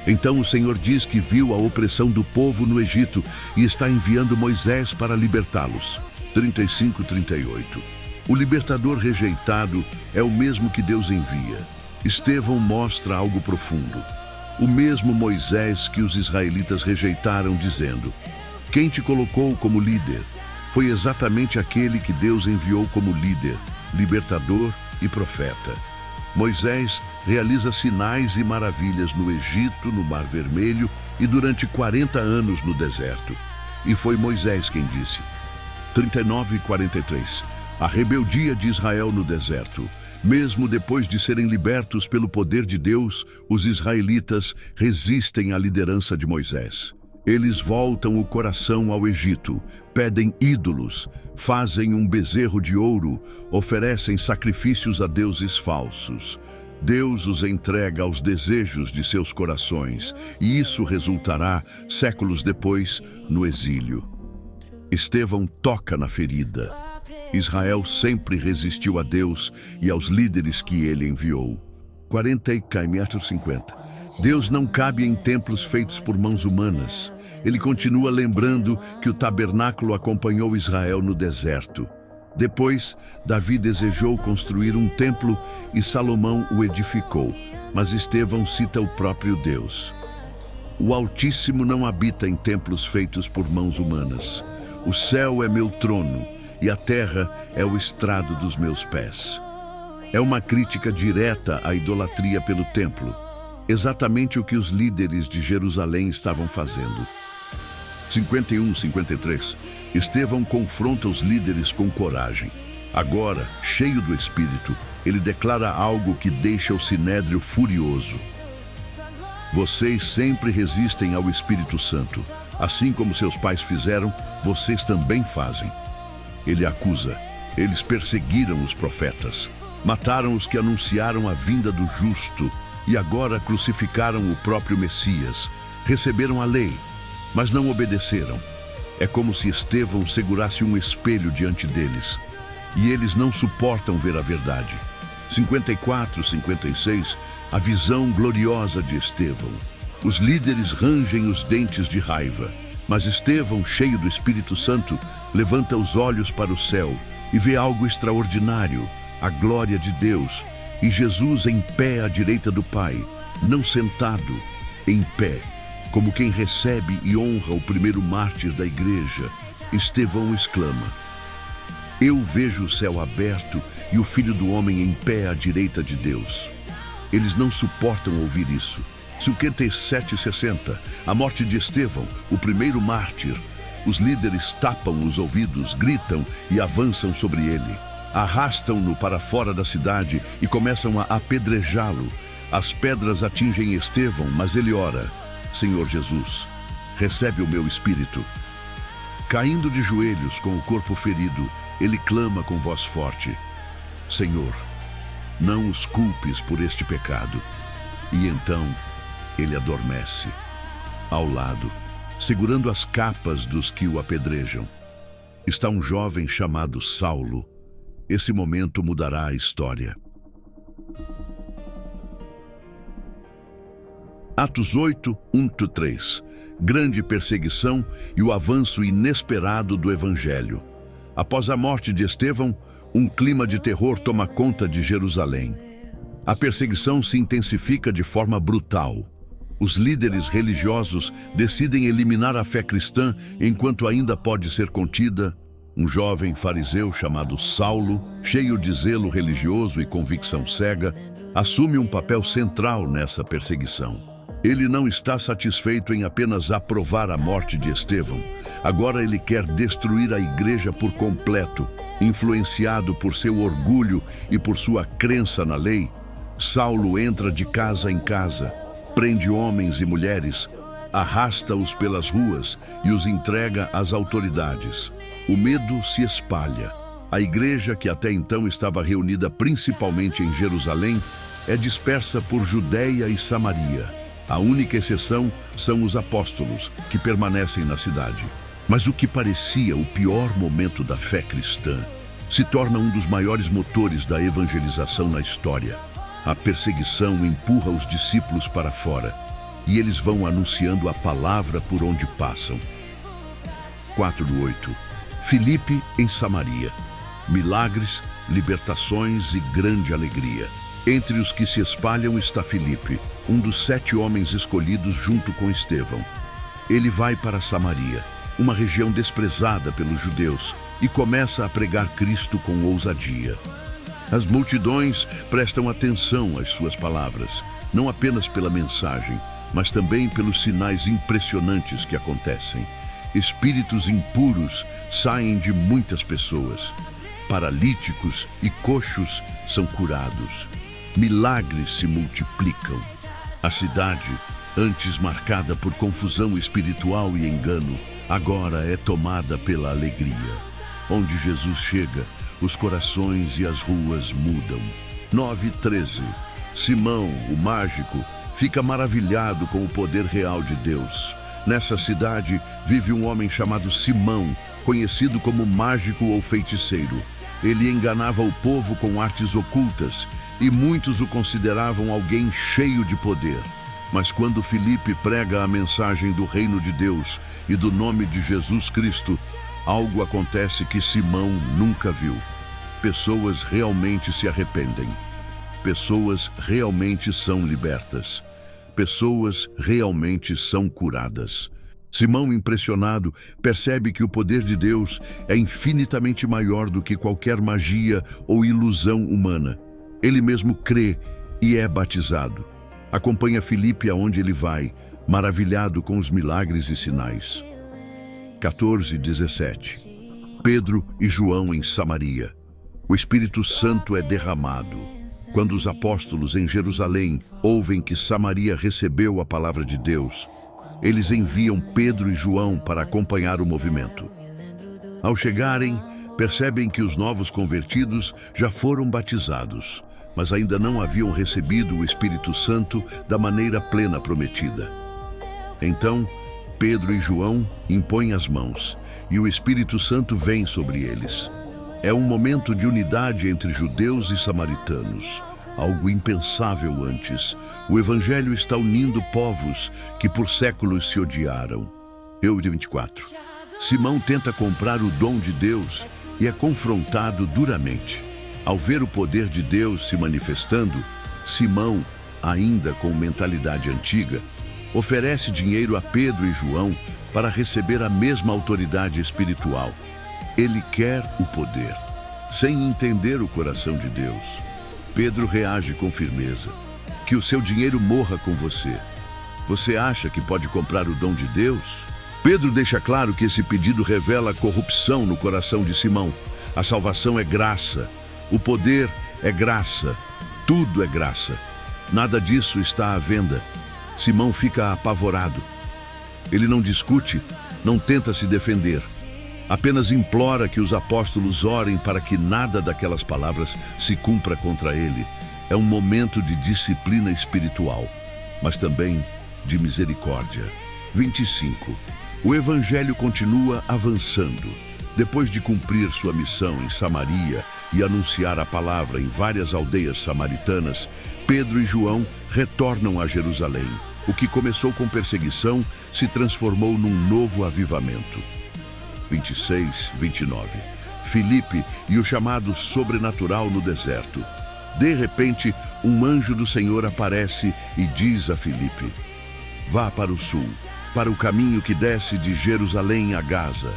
Então o Senhor diz que viu a opressão do povo no Egito e está enviando Moisés para libertá-los. 35:38. O libertador rejeitado é o mesmo que Deus envia. Estevão mostra algo profundo. O mesmo Moisés que os israelitas rejeitaram, dizendo: "Quem te colocou como líder?" Foi exatamente aquele que Deus enviou como líder, libertador e profeta. Moisés realiza sinais e maravilhas no Egito, no Mar Vermelho e durante 40 anos no deserto. E foi Moisés quem disse. 39:43. A rebeldia de Israel no deserto. Mesmo depois de serem libertos pelo poder de Deus, os israelitas resistem à liderança de Moisés. Eles voltam o coração ao Egito, pedem ídolos, fazem um bezerro de ouro, oferecem sacrifícios a deuses falsos. Deus os entrega aos desejos de seus corações, e isso resultará, séculos depois, no exílio. Estevão toca na ferida. Israel sempre resistiu a Deus e aos líderes que ele enviou. 40:50. Deus não cabe em templos feitos por mãos humanas. Ele continua lembrando que o tabernáculo acompanhou Israel no deserto. Depois, Davi desejou construir um templo e Salomão o edificou, mas Estevão cita o próprio Deus. O Altíssimo não habita em templos feitos por mãos humanas. O céu é meu trono e a terra é o estrado dos meus pés. É uma crítica direta à idolatria pelo templo, exatamente o que os líderes de Jerusalém estavam fazendo. 51:53. Estevão confronta os líderes com coragem. Agora, cheio do Espírito, ele declara algo que deixa o Sinédrio furioso. Vocês sempre resistem ao Espírito Santo. Assim como seus pais fizeram, vocês também fazem. Ele acusa. Eles perseguiram os profetas, mataram os que anunciaram a vinda do justo e agora crucificaram o próprio Messias. Receberam a lei, mas não obedeceram. É como se Estevão segurasse um espelho diante deles. E eles não suportam ver a verdade. 54, 56, a visão gloriosa de Estevão. Os líderes rangem os dentes de raiva, mas Estevão, cheio do Espírito Santo, levanta os olhos para o céu e vê algo extraordinário, a glória de Deus, e Jesus em pé à direita do Pai, não sentado, em pé, como quem recebe e honra o primeiro mártir da igreja. Estevão exclama: eu vejo o céu aberto e o Filho do Homem em pé à direita de Deus. Eles não suportam ouvir isso. 57:60, a morte de Estevão, o primeiro mártir. Os líderes tapam os ouvidos, gritam e avançam sobre ele. Arrastam-no para fora da cidade e começam a apedrejá-lo. As pedras atingem Estevão, mas ele ora: Senhor Jesus, recebe o meu espírito. Caindo de joelhos com o corpo ferido, ele clama com voz forte: Senhor, não os culpes por este pecado. E então ele adormece. Ao lado, segurando as capas dos que o apedrejam, está um jovem chamado Saulo. Esse momento mudará a história. Atos 8, 1-3. Grande perseguição e o avanço inesperado do Evangelho. Após a morte de Estevão, um clima de terror toma conta de Jerusalém. A perseguição se intensifica de forma brutal. Os líderes religiosos decidem eliminar a fé cristã enquanto ainda pode ser contida. Um jovem fariseu chamado Saulo, cheio de zelo religioso e convicção cega, assume um papel central nessa perseguição. Ele não está satisfeito em apenas aprovar a morte de Estevão. Agora ele quer destruir a igreja por completo. Influenciado por seu orgulho e por sua crença na lei, Saulo entra de casa em casa, prende homens e mulheres, arrasta-os pelas ruas e os entrega às autoridades. O medo se espalha. A igreja, que até então estava reunida principalmente em Jerusalém, é dispersa por Judeia e Samaria. A única exceção são os apóstolos, que permanecem na cidade. Mas o que parecia o pior momento da fé cristã se torna um dos maiores motores da evangelização na história. A perseguição empurra os discípulos para fora e eles vão anunciando a palavra por onde passam. 4:8. Filipe em Samaria. Milagres, libertações e grande alegria. Entre os que se espalham está Filipe, um dos 7 homens escolhidos junto com Estevão. Ele vai para Samaria, uma região desprezada pelos judeus, e começa a pregar Cristo com ousadia. As multidões prestam atenção às suas palavras, não apenas pela mensagem, mas também pelos sinais impressionantes que acontecem. Espíritos impuros saem de muitas pessoas. Paralíticos e coxos são curados. Milagres se multiplicam. A cidade, antes marcada por confusão espiritual e engano, agora é tomada pela alegria. Onde Jesus chega, os corações e as ruas mudam. 9:13. Simão, o mágico, fica maravilhado com o poder real de Deus. Nessa cidade vive um homem chamado Simão, conhecido como mágico ou feiticeiro. Ele enganava o povo com artes ocultas e muitos o consideravam alguém cheio de poder. Mas quando Filipe prega a mensagem do reino de Deus e do nome de Jesus Cristo, algo acontece que Simão nunca viu. Pessoas realmente se arrependem. Pessoas realmente são libertas. Pessoas realmente são curadas. Simão, impressionado, percebe que o poder de Deus é infinitamente maior do que qualquer magia ou ilusão humana. Ele mesmo crê e é batizado. Acompanha Filipe aonde ele vai, maravilhado com os milagres e sinais. 14:17. Pedro e João em Samaria. O Espírito Santo é derramado. Quando os apóstolos em Jerusalém ouvem que Samaria recebeu a palavra de Deus, eles enviam Pedro e João para acompanhar o movimento. Ao chegarem, percebem que os novos convertidos já foram batizados, mas ainda não haviam recebido o Espírito Santo da maneira plena prometida. Então, Pedro e João impõem as mãos e o Espírito Santo vem sobre eles. É um momento de unidade entre judeus e samaritanos, algo impensável antes. O Evangelho está unindo povos que por séculos se odiaram. Êxodo 24. Simão tenta comprar o dom de Deus e é confrontado duramente. Ao ver o poder de Deus se manifestando, Simão, ainda com mentalidade antiga, oferece dinheiro a Pedro e João para receber a mesma autoridade espiritual. Ele quer o poder, sem entender o coração de Deus. Pedro reage com firmeza. Que o seu dinheiro morra com você. Você acha que pode comprar o dom de Deus? Pedro deixa claro que esse pedido revela a corrupção no coração de Simão. A salvação é graça. O poder é graça. Tudo é graça. Nada disso está à venda. Simão fica apavorado. Ele não discute, não tenta se defender. Apenas implora que os apóstolos orem para que nada daquelas palavras se cumpra contra ele. É um momento de disciplina espiritual, mas também de misericórdia. 25. O Evangelho continua avançando. Depois de cumprir sua missão em Samaria e anunciar a palavra em várias aldeias samaritanas, Pedro e João retornam a Jerusalém. O que começou com perseguição se transformou num novo avivamento. 26, 29. Filipe e o chamado sobrenatural no deserto. De repente, um anjo do Senhor aparece e diz a Filipe: vá para o sul, para o caminho que desce de Jerusalém a Gaza.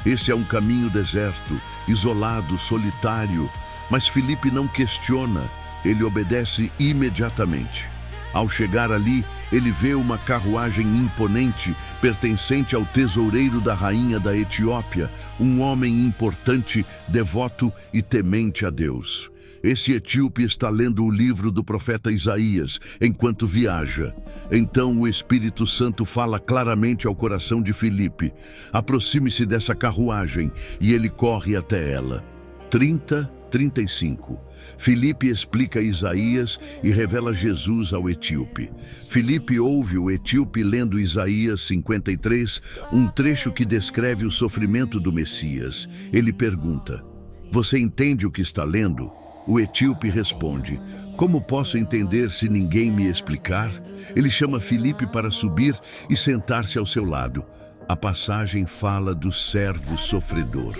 Esse é um caminho deserto, isolado, solitário, mas Filipe não questiona, ele obedece imediatamente. Ao chegar ali, ele vê uma carruagem imponente, pertencente ao tesoureiro da rainha da Etiópia, um homem importante, devoto e temente a Deus. Esse etíope está lendo o livro do profeta Isaías enquanto viaja. Então o Espírito Santo fala claramente ao coração de Filipe: aproxime-se dessa carruagem, e ele corre até ela. 35. Filipe explica Isaías e revela Jesus ao etíope. Filipe ouve o etíope lendo Isaías 53, um trecho que descreve o sofrimento do Messias. Ele pergunta: você entende o que está lendo? O etíope responde: como posso entender se ninguém me explicar? Ele chama Filipe para subir e sentar-se ao seu lado. A passagem fala do servo sofredor.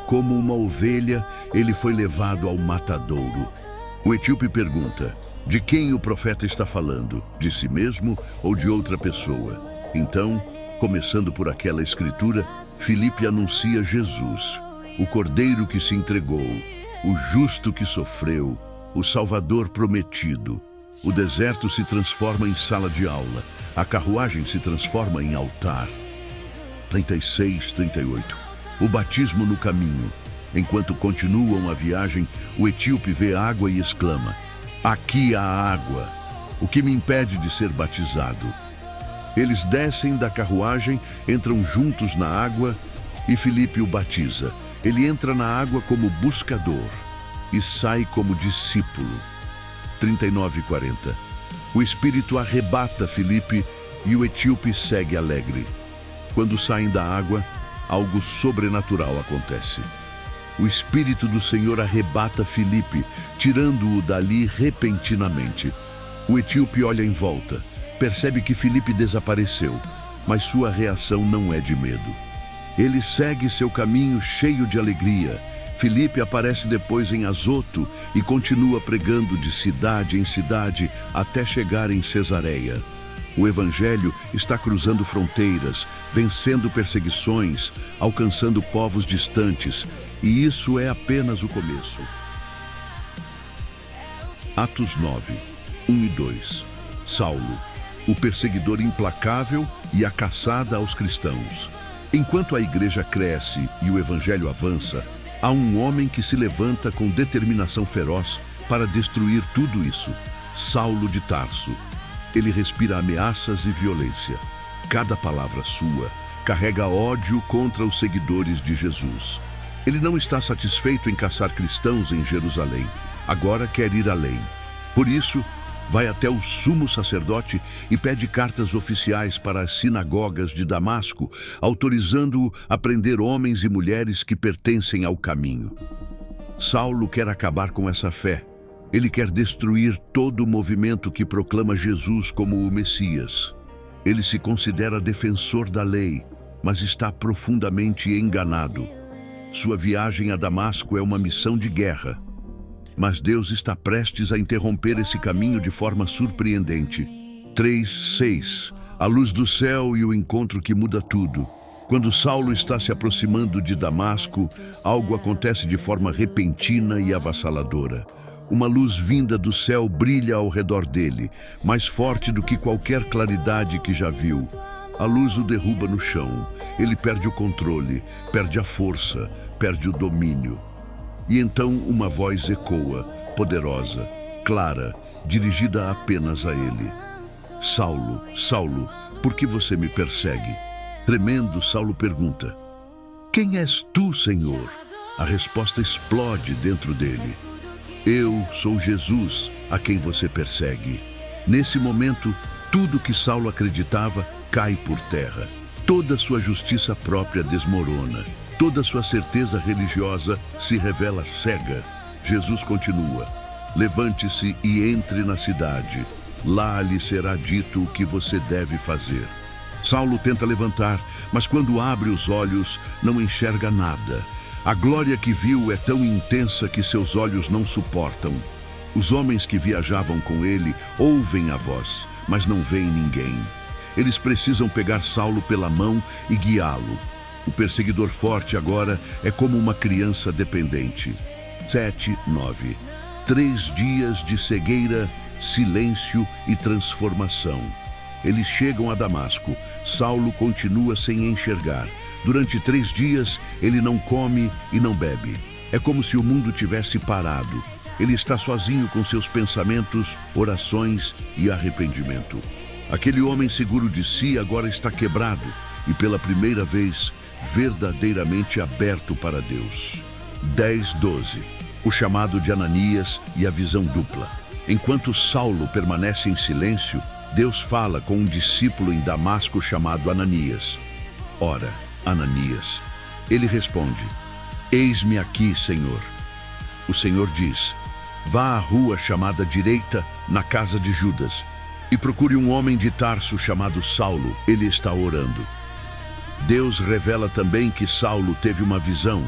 Como uma ovelha, ele foi levado ao matadouro. O etíope pergunta: de quem o profeta está falando? De si mesmo ou de outra pessoa? Então, começando por aquela escritura, Filipe anuncia Jesus, o cordeiro que se entregou, o justo que sofreu, o Salvador prometido. O deserto se transforma em sala de aula, a carruagem se transforma em altar. 36, 38. O batismo no caminho. Enquanto continuam a viagem, o etíope vê água e exclama: aqui há água. O que me impede de ser batizado? Eles descem da carruagem, entram juntos na água e Filipe o batiza. Ele entra na água como buscador e sai como discípulo. 39 e 40. O Espírito arrebata Filipe e o etíope segue alegre. Quando saem da água, algo sobrenatural acontece. O Espírito do Senhor arrebata Filipe, tirando-o dali repentinamente. O etíope olha em volta, percebe que Filipe desapareceu, mas sua reação não é de medo. Ele segue seu caminho cheio de alegria. Filipe aparece depois em Azoto e continua pregando de cidade em cidade até chegar em Cesareia. O Evangelho está cruzando fronteiras, vencendo perseguições, alcançando povos distantes, e isso é apenas o começo. Atos 9, 1 e 2. Saulo, o perseguidor implacável e a caçada aos cristãos. Enquanto a igreja cresce e o Evangelho avança, há um homem que se levanta com determinação feroz para destruir tudo isso: Saulo de Tarso. Ele respira ameaças e violência. cada palavra sua carrega ódio contra os seguidores de Jesus. Ele não está satisfeito em caçar cristãos em Jerusalém. Agora quer ir além. Por isso, vai até o sumo sacerdote e pede cartas oficiais para as sinagogas de Damasco, autorizando-o a prender homens e mulheres que pertencem ao caminho. Saulo quer acabar com essa fé. Ele quer destruir todo o movimento que proclama Jesus como o Messias. Ele se considera defensor da lei, mas está profundamente enganado. Sua viagem a Damasco é uma missão de guerra. Mas Deus está prestes a interromper esse caminho de forma surpreendente. 3:6. A luz do céu e o encontro que muda tudo. Quando Saulo está se aproximando de Damasco, algo acontece de forma repentina e avassaladora. Uma luz vinda do céu brilha ao redor dele, mais forte do que qualquer claridade que já viu. A luz o derruba no chão. Ele perde o controle, perde a força, perde o domínio. E então uma voz ecoa, poderosa, clara, dirigida apenas a ele. Saulo, Saulo, por que você me persegue? Tremendo, Saulo pergunta: Quem és tu, Senhor? A resposta explode dentro dele. Eu sou Jesus, a quem você persegue. Nesse momento, tudo que Saulo acreditava cai por terra. Toda sua justiça própria desmorona. Toda sua certeza religiosa se revela cega. Jesus continua: Levante-se e entre na cidade. Lá lhe será dito o que você deve fazer. Saulo tenta levantar, mas quando abre os olhos, não enxerga nada. A glória que viu é tão intensa que seus olhos não suportam. Os homens que viajavam com ele ouvem a voz, mas não veem ninguém. Eles precisam pegar Saulo pela mão e guiá-lo. O perseguidor forte agora é como uma criança dependente. 7:9. 3 dias de cegueira, silêncio e transformação. Eles chegam a Damasco. Saulo continua sem enxergar. Durante 3 dias, ele não come e não bebe. É como se o mundo tivesse parado. Ele está sozinho com seus pensamentos, orações e arrependimento. Aquele homem seguro de si agora está quebrado e, pela primeira vez, verdadeiramente aberto para Deus. 10:12. O chamado de Ananias e a visão dupla. Enquanto Saulo permanece em silêncio, Deus fala com um discípulo em Damasco chamado Ananias. Ora, Ananias. Ele responde: Eis-me aqui, Senhor. O Senhor diz: Vá à rua chamada Direita, na casa de Judas, e procure um homem de Tarso chamado Saulo. Ele está orando. Deus revela também que Saulo teve uma visão.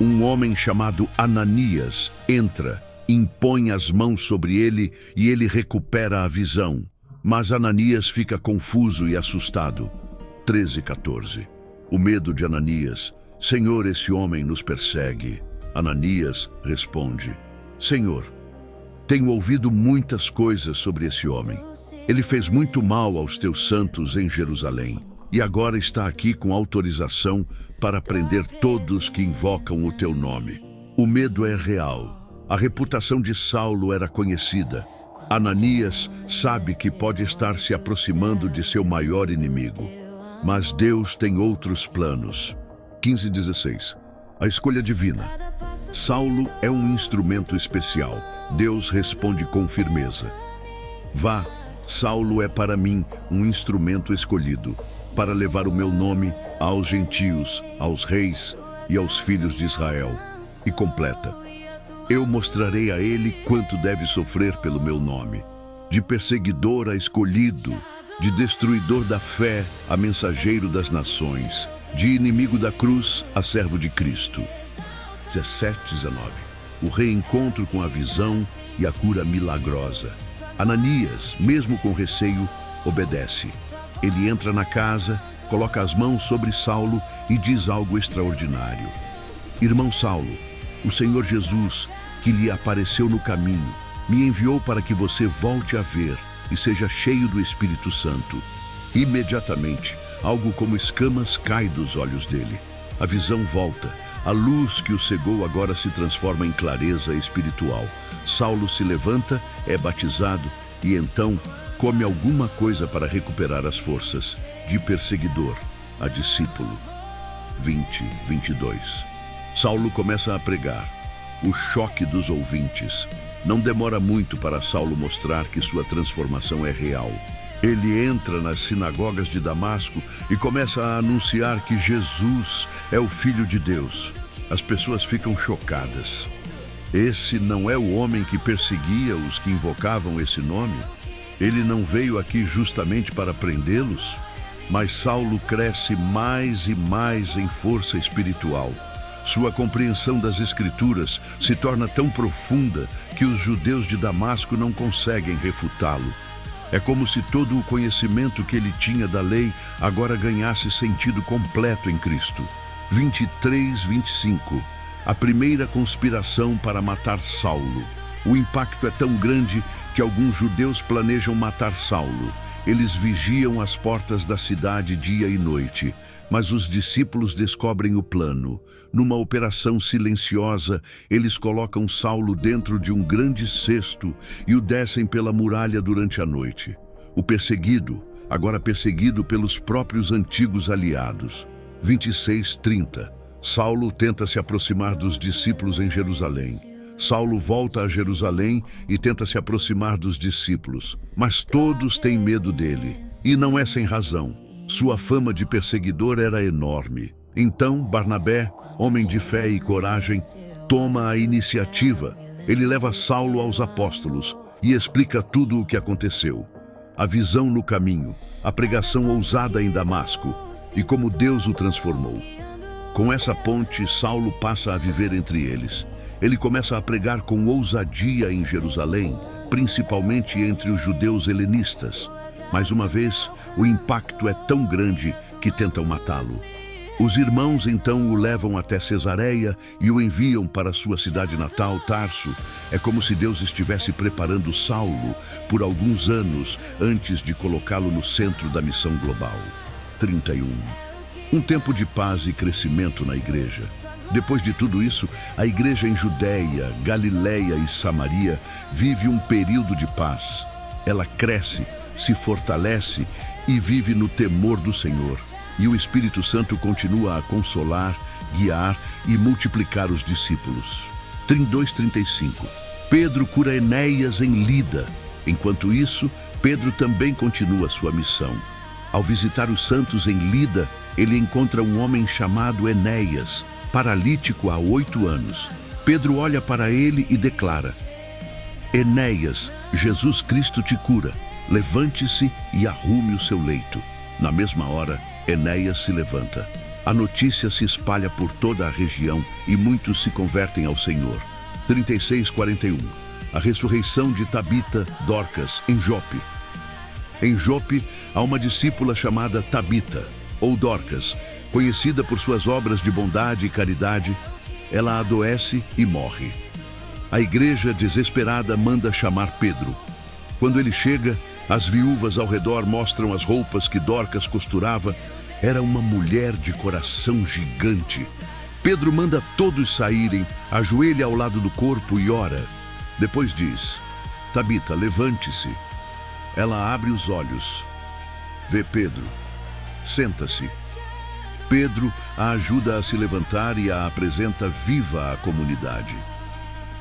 Um homem chamado Ananias entra, impõe as mãos sobre ele e ele recupera a visão. Mas Ananias fica confuso e assustado. 13:14. O medo de Ananias. Senhor, esse homem nos persegue. Ananias responde: Senhor, tenho ouvido muitas coisas sobre esse homem. Ele fez muito mal aos teus santos em Jerusalém. E agora está aqui com autorização para prender todos que invocam o teu nome. O medo é real. A reputação de Saulo era conhecida. Ananias sabe que pode estar se aproximando de seu maior inimigo. Mas Deus tem outros planos. 15:16. A escolha divina. Saulo é um instrumento especial. Deus responde com firmeza. Vá, Saulo é para mim um instrumento escolhido, para levar o meu nome aos gentios, aos reis e aos filhos de Israel. E completa: eu mostrarei a ele quanto deve sofrer pelo meu nome. De perseguidor a escolhido, de destruidor da fé a mensageiro das nações, de inimigo da cruz a servo de Cristo. 17:19. O reencontro com a visão e a cura milagrosa. Ananias, mesmo com receio, obedece. Ele entra na casa, coloca as mãos sobre Saulo e diz algo extraordinário. Irmão Saulo, o Senhor Jesus, que lhe apareceu no caminho, me enviou para que você volte a ver e seja cheio do Espírito Santo. Imediatamente, algo como escamas cai dos olhos dele. A visão volta. A luz que o cegou agora se transforma em clareza espiritual. Saulo se levanta, é batizado e então come alguma coisa para recuperar as forças, de perseguidor a discípulo. 20:22. Saulo começa a pregar. O choque dos ouvintes. Não demora muito para Saulo mostrar que sua transformação é real. Ele entra nas sinagogas de Damasco e começa a anunciar que Jesus é o Filho de Deus. As pessoas ficam chocadas. Esse não é o homem que perseguia os que invocavam esse nome? Ele não veio aqui justamente para prendê-los? Mas Saulo cresce mais e mais em força espiritual. Sua compreensão das Escrituras se torna tão profunda que os judeus de Damasco não conseguem refutá-lo. É como se todo o conhecimento que ele tinha da lei agora ganhasse sentido completo em Cristo. 23:25. A primeira conspiração para matar Saulo. O impacto é tão grande que alguns judeus planejam matar Saulo. Eles vigiam as portas da cidade dia e noite, mas os discípulos descobrem o plano. Numa operação silenciosa, eles colocam Saulo dentro de um grande cesto e o descem pela muralha durante a noite. O perseguido, agora perseguido pelos próprios antigos aliados. 26:30. Saulo tenta se aproximar dos discípulos em Jerusalém. Saulo volta a Jerusalém e tenta se aproximar dos discípulos, mas todos têm medo dele, e não é sem razão. Sua fama de perseguidor era enorme. Então, Barnabé, homem de fé e coragem, toma a iniciativa. Ele leva Saulo aos apóstolos e explica tudo o que aconteceu. A visão no caminho, a pregação ousada em Damasco e como Deus o transformou. Com essa ponte, Saulo passa a viver entre eles. Ele começa a pregar com ousadia em Jerusalém, principalmente entre os judeus helenistas. Mais uma vez, o impacto é tão grande que tentam matá-lo. Os irmãos então o levam até Cesareia e o enviam para sua cidade natal, Tarso. É como se Deus estivesse preparando Saulo por alguns anos antes de colocá-lo no centro da missão global. 31. Um tempo de paz e crescimento na igreja. Depois de tudo isso, a igreja em Judeia, Galileia e Samaria vive um período de paz. Ela cresce, se fortalece e vive no temor do Senhor. E o Espírito Santo continua a consolar, guiar e multiplicar os discípulos. 32:35. Pedro cura Enéas em Lida. Enquanto isso, Pedro também continua sua missão. Ao visitar os santos em Lida, ele encontra um homem chamado Enéas, paralítico há 8 anos. Pedro olha para ele e declara: Enéas, Jesus Cristo te cura. Levante-se e arrume o seu leito. Na mesma hora, Enéas se levanta. A notícia se espalha por toda a região e muitos se convertem ao Senhor. 36:41. A ressurreição de Tabita, Dorcas, em Jope. Em Jope, há uma discípula chamada Tabita, ou Dorcas, conhecida por suas obras de bondade e caridade. Ela adoece e morre. A igreja, desesperada, manda chamar Pedro. Quando ele chega, as viúvas ao redor mostram as roupas que Dorcas costurava. Era uma mulher de coração gigante. Pedro manda todos saírem, ajoelha ao lado do corpo e ora. Depois diz: Tabita, levante-se. Ela abre os olhos. Vê Pedro. Senta-se. Pedro a ajuda a se levantar e a apresenta viva à comunidade.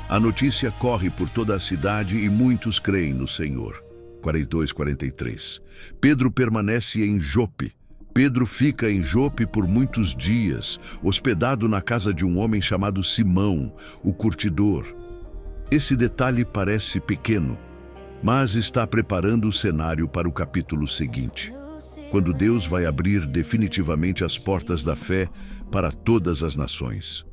A notícia corre por toda a cidade e muitos creem no Senhor. 42:43. Pedro permanece em Jope. Pedro fica em Jope por muitos dias, hospedado na casa de um homem chamado Simão, o curtidor. Esse detalhe parece pequeno, mas está preparando o cenário para o capítulo seguinte, quando Deus vai abrir definitivamente as portas da fé para todas as nações.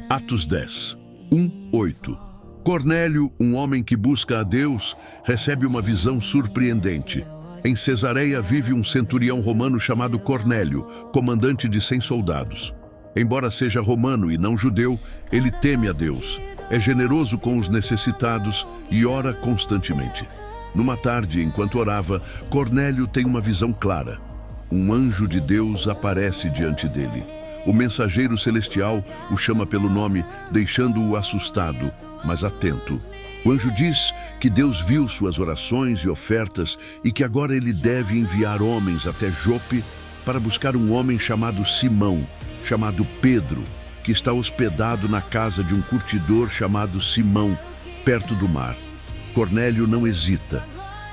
Atos 10, 1-8. Cornélio, um homem que busca a Deus, recebe uma visão surpreendente. Em Cesareia vive um centurião romano chamado Cornélio, comandante de 100 soldados. Embora seja romano e não judeu, ele teme a Deus, é generoso com os necessitados e ora constantemente. Numa tarde, enquanto orava, Cornélio tem uma visão clara. Um anjo de Deus aparece diante dele. O mensageiro celestial o chama pelo nome, deixando-o assustado, mas atento. O anjo diz que Deus viu suas orações e ofertas e que agora ele deve enviar homens até Jope para buscar um homem chamado Simão, chamado Pedro, que está hospedado na casa de um curtidor chamado Simão, perto do mar. Cornélio não hesita.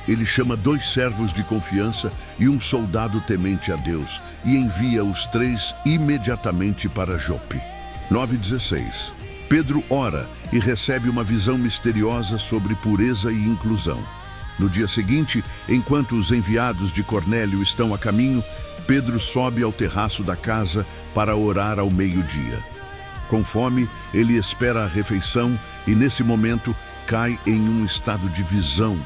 Ele chama 2 servos de confiança e um soldado temente a Deus e envia os 3 imediatamente para Jope. 9:16. Pedro ora e recebe uma visão misteriosa sobre pureza e inclusão. No dia seguinte, enquanto os enviados de Cornélio estão a caminho, Pedro sobe ao terraço da casa para orar ao meio-dia. Com fome, ele espera a refeição e, nesse momento, cai em um estado de visão.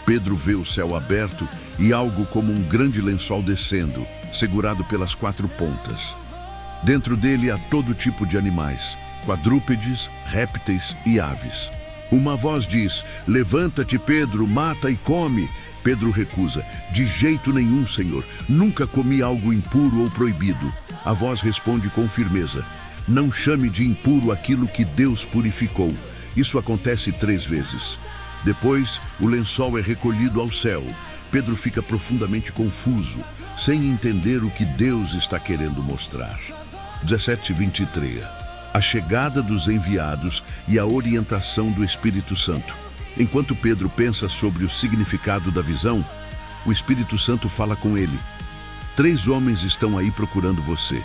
Pedro vê o céu aberto e algo como um grande lençol descendo, segurado pelas 4 pontas. Dentro dele há todo tipo de animais, quadrúpedes, répteis e aves. Uma voz diz: "Levanta-te, Pedro, mata e come." Pedro recusa: "De jeito nenhum, Senhor. Nunca comi algo impuro ou proibido." A voz responde com firmeza: "Não chame de impuro aquilo que Deus purificou." Isso acontece 3 vezes. Depois, o lençol é recolhido ao céu. Pedro fica profundamente confuso, sem entender o que Deus está querendo mostrar. 17:23. A chegada dos enviados e a orientação do Espírito Santo. Enquanto Pedro pensa sobre o significado da visão, o Espírito Santo fala com ele: "3 homens estão aí procurando você.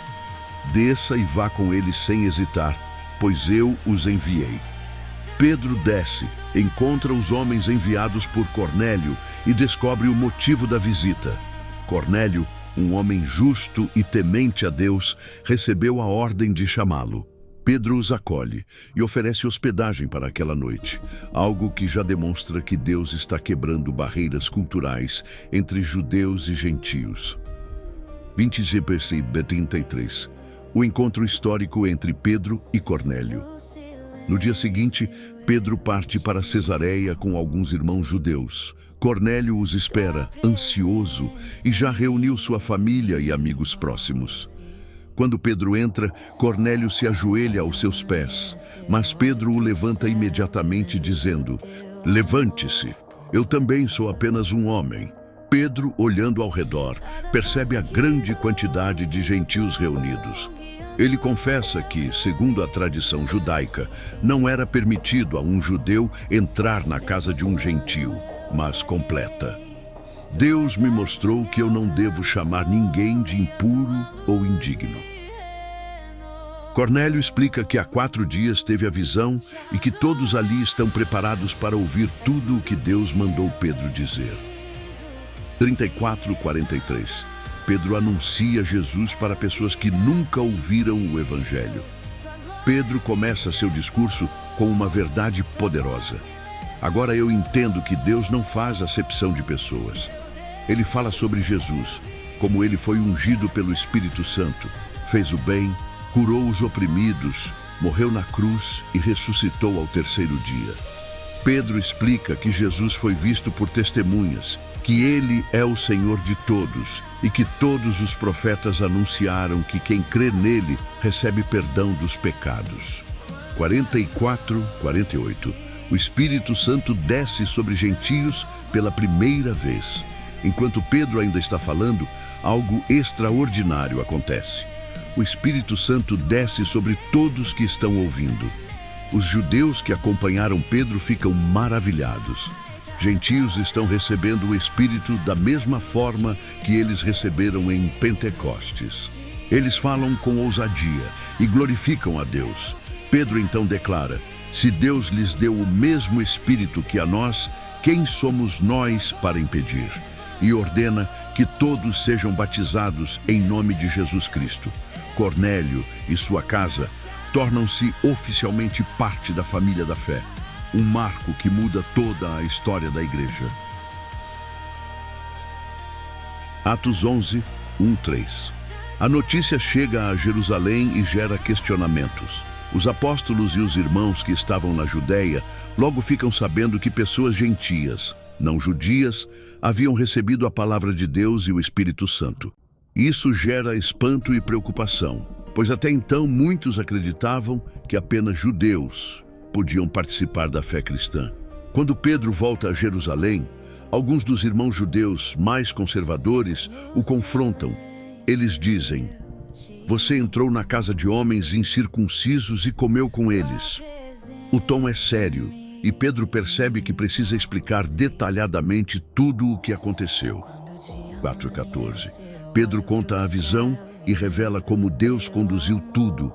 Desça e vá com eles sem hesitar, pois eu os enviei." Pedro desce, encontra os homens enviados por Cornélio e descobre o motivo da visita. Cornélio, um homem justo e temente a Deus, recebeu a ordem de chamá-lo. Pedro os acolhe e oferece hospedagem para aquela noite, algo que já demonstra que Deus está quebrando barreiras culturais entre judeus e gentios. 20:33. O encontro histórico entre Pedro e Cornélio. No dia seguinte, Pedro parte para Cesareia com alguns irmãos judeus. Cornélio os espera, ansioso, e já reuniu sua família e amigos próximos. Quando Pedro entra, Cornélio se ajoelha aos seus pés, mas Pedro o levanta imediatamente, dizendo: "Levante-se, eu também sou apenas um homem." Pedro, olhando ao redor, percebe a grande quantidade de gentios reunidos. Ele confessa que, segundo a tradição judaica, não era permitido a um judeu entrar na casa de um gentio, mas completa: "Deus me mostrou que eu não devo chamar ninguém de impuro ou indigno." Cornélio explica que há 4 dias teve a visão e que todos ali estão preparados para ouvir tudo o que Deus mandou Pedro dizer. 34:43. Pedro anuncia Jesus para pessoas que nunca ouviram o Evangelho. Pedro começa seu discurso com uma verdade poderosa: "Agora eu entendo que Deus não faz acepção de pessoas." Ele fala sobre Jesus, como ele foi ungido pelo Espírito Santo, fez o bem, curou os oprimidos, morreu na cruz e ressuscitou ao 3º dia. Pedro explica que Jesus foi visto por testemunhas, que ele é o Senhor de todos e que todos os profetas anunciaram que quem crê nele recebe perdão dos pecados. 44:48. O Espírito Santo desce sobre gentios pela primeira vez. Enquanto Pedro ainda está falando, algo extraordinário acontece. O Espírito Santo desce sobre todos que estão ouvindo. Os judeus que acompanharam Pedro ficam maravilhados. Gentios estão recebendo o Espírito da mesma forma que eles receberam em Pentecostes. Eles falam com ousadia e glorificam a Deus. Pedro então declara: "Se Deus lhes deu o mesmo Espírito que a nós, quem somos nós para impedir?" E ordena que todos sejam batizados em nome de Jesus Cristo. Cornélio e sua casa tornam-se oficialmente parte da família da fé, um marco que muda toda a história da igreja. Atos 11:1-3. A notícia chega a Jerusalém e gera questionamentos. Os apóstolos e os irmãos que estavam na Judéia logo ficam sabendo que pessoas gentias, não judias, haviam recebido a palavra de Deus e o Espírito Santo. Isso gera espanto e preocupação. pois até então muitos acreditavam que apenas judeus podiam participar da fé cristã. Quando Pedro volta a Jerusalém, alguns dos irmãos judeus mais conservadores o confrontam. Eles dizem: "Você entrou na casa de homens incircuncisos e comeu com eles." O tom é sério e Pedro percebe que precisa explicar detalhadamente tudo o que aconteceu. 4:14. Pedro conta a visão e revela como Deus conduziu tudo.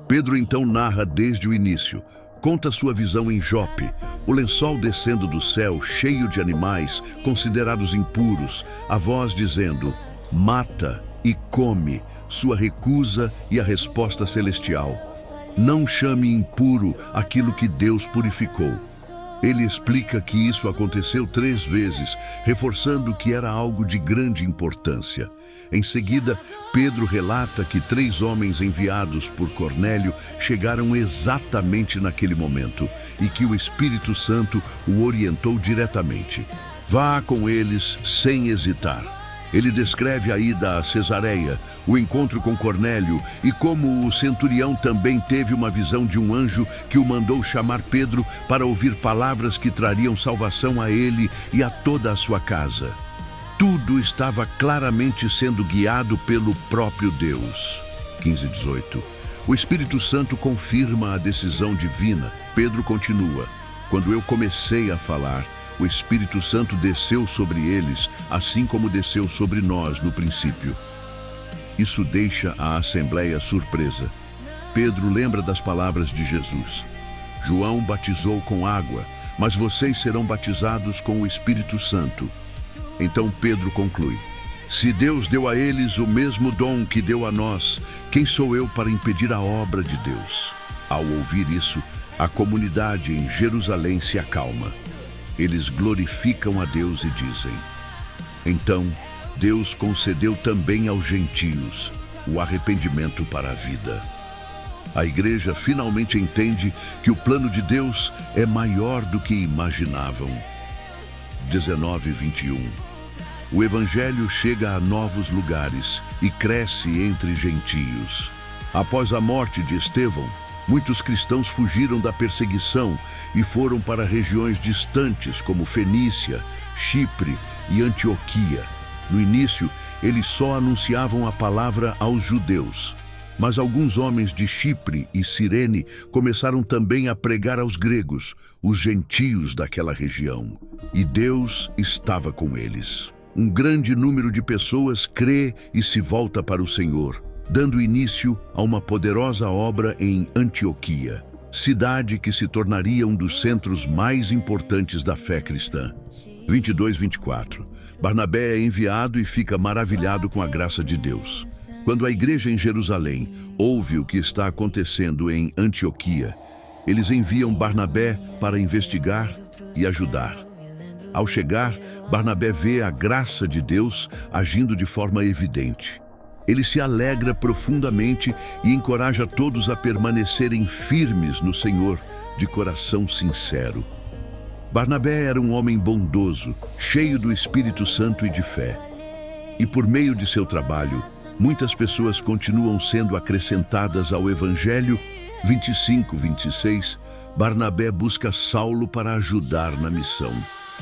Pedro então narra desde o início. Conta sua visão em Jope, o lençol descendo do céu cheio de animais considerados impuros, a voz dizendo: "Mata e come", sua recusa e a resposta celestial: "Não chame impuro aquilo que Deus purificou." Ele explica que isso aconteceu 3 vezes, reforçando que era algo de grande importância. Em seguida, Pedro relata que 3 homens enviados por Cornélio chegaram exatamente naquele momento e que o Espírito Santo o orientou diretamente. Vá com eles sem hesitar. Ele descreve a ida a Cesareia, o encontro com Cornélio e como o centurião também teve uma visão de um anjo que o mandou chamar Pedro para ouvir palavras que trariam salvação a ele e a toda a sua casa. Tudo estava claramente sendo guiado pelo próprio Deus. 15:18. O Espírito Santo confirma a decisão divina. Pedro continua: "Quando eu comecei a falar, o Espírito Santo desceu sobre eles, assim como desceu sobre nós no princípio." Isso deixa a assembleia surpresa. Pedro lembra das palavras de Jesus: "João batizou com água, mas vocês serão batizados com o Espírito Santo." Então Pedro conclui: "Se Deus deu a eles o mesmo dom que deu a nós, quem sou eu para impedir a obra de Deus?" Ao ouvir isso, a comunidade em Jerusalém se acalma. Eles glorificam a Deus e dizem: "Então, Deus concedeu também aos gentios o arrependimento para a vida." A igreja finalmente entende que o plano de Deus é maior do que imaginavam. 19:21. O Evangelho chega a novos lugares e cresce entre gentios. Após a morte de Estevão, muitos cristãos fugiram da perseguição e foram para regiões distantes como Fenícia, Chipre e Antioquia. No início, eles só anunciavam a palavra aos judeus. Mas alguns homens de Chipre e Cirene começaram também a pregar aos gregos, os gentios daquela região. E Deus estava com eles. Um grande número de pessoas crê e se volta para o Senhor, dando início a uma poderosa obra em Antioquia, cidade que se tornaria um dos centros mais importantes da fé cristã. 22:24. Barnabé é enviado e fica maravilhado com a graça de Deus. Quando a igreja em Jerusalém ouve o que está acontecendo em Antioquia, eles enviam Barnabé para investigar e ajudar. Ao chegar, Barnabé vê a graça de Deus agindo de forma evidente. Ele se alegra profundamente e encoraja todos a permanecerem firmes no Senhor, de coração sincero. Barnabé era um homem bondoso, cheio do Espírito Santo e de fé. E por meio de seu trabalho, muitas pessoas continuam sendo acrescentadas ao Evangelho. 25:26. Barnabé busca Saulo para ajudar na missão.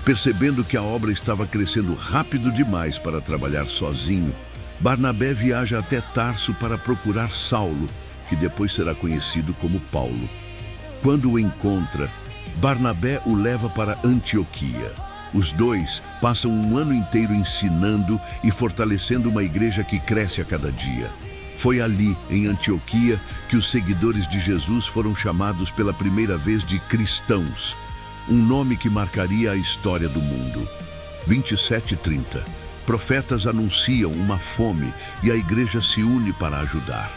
Percebendo que a obra estava crescendo rápido demais para trabalhar sozinho, Barnabé viaja até Tarso para procurar Saulo, que depois será conhecido como Paulo. Quando o encontra, Barnabé o leva para Antioquia. Os dois passam um ano inteiro ensinando e fortalecendo uma igreja que cresce a cada dia. Foi ali, em Antioquia, que os seguidores de Jesus foram chamados pela primeira vez de cristãos, um nome que marcaria a história do mundo. 27:30. Profetas anunciam uma fome e a igreja se une para ajudar.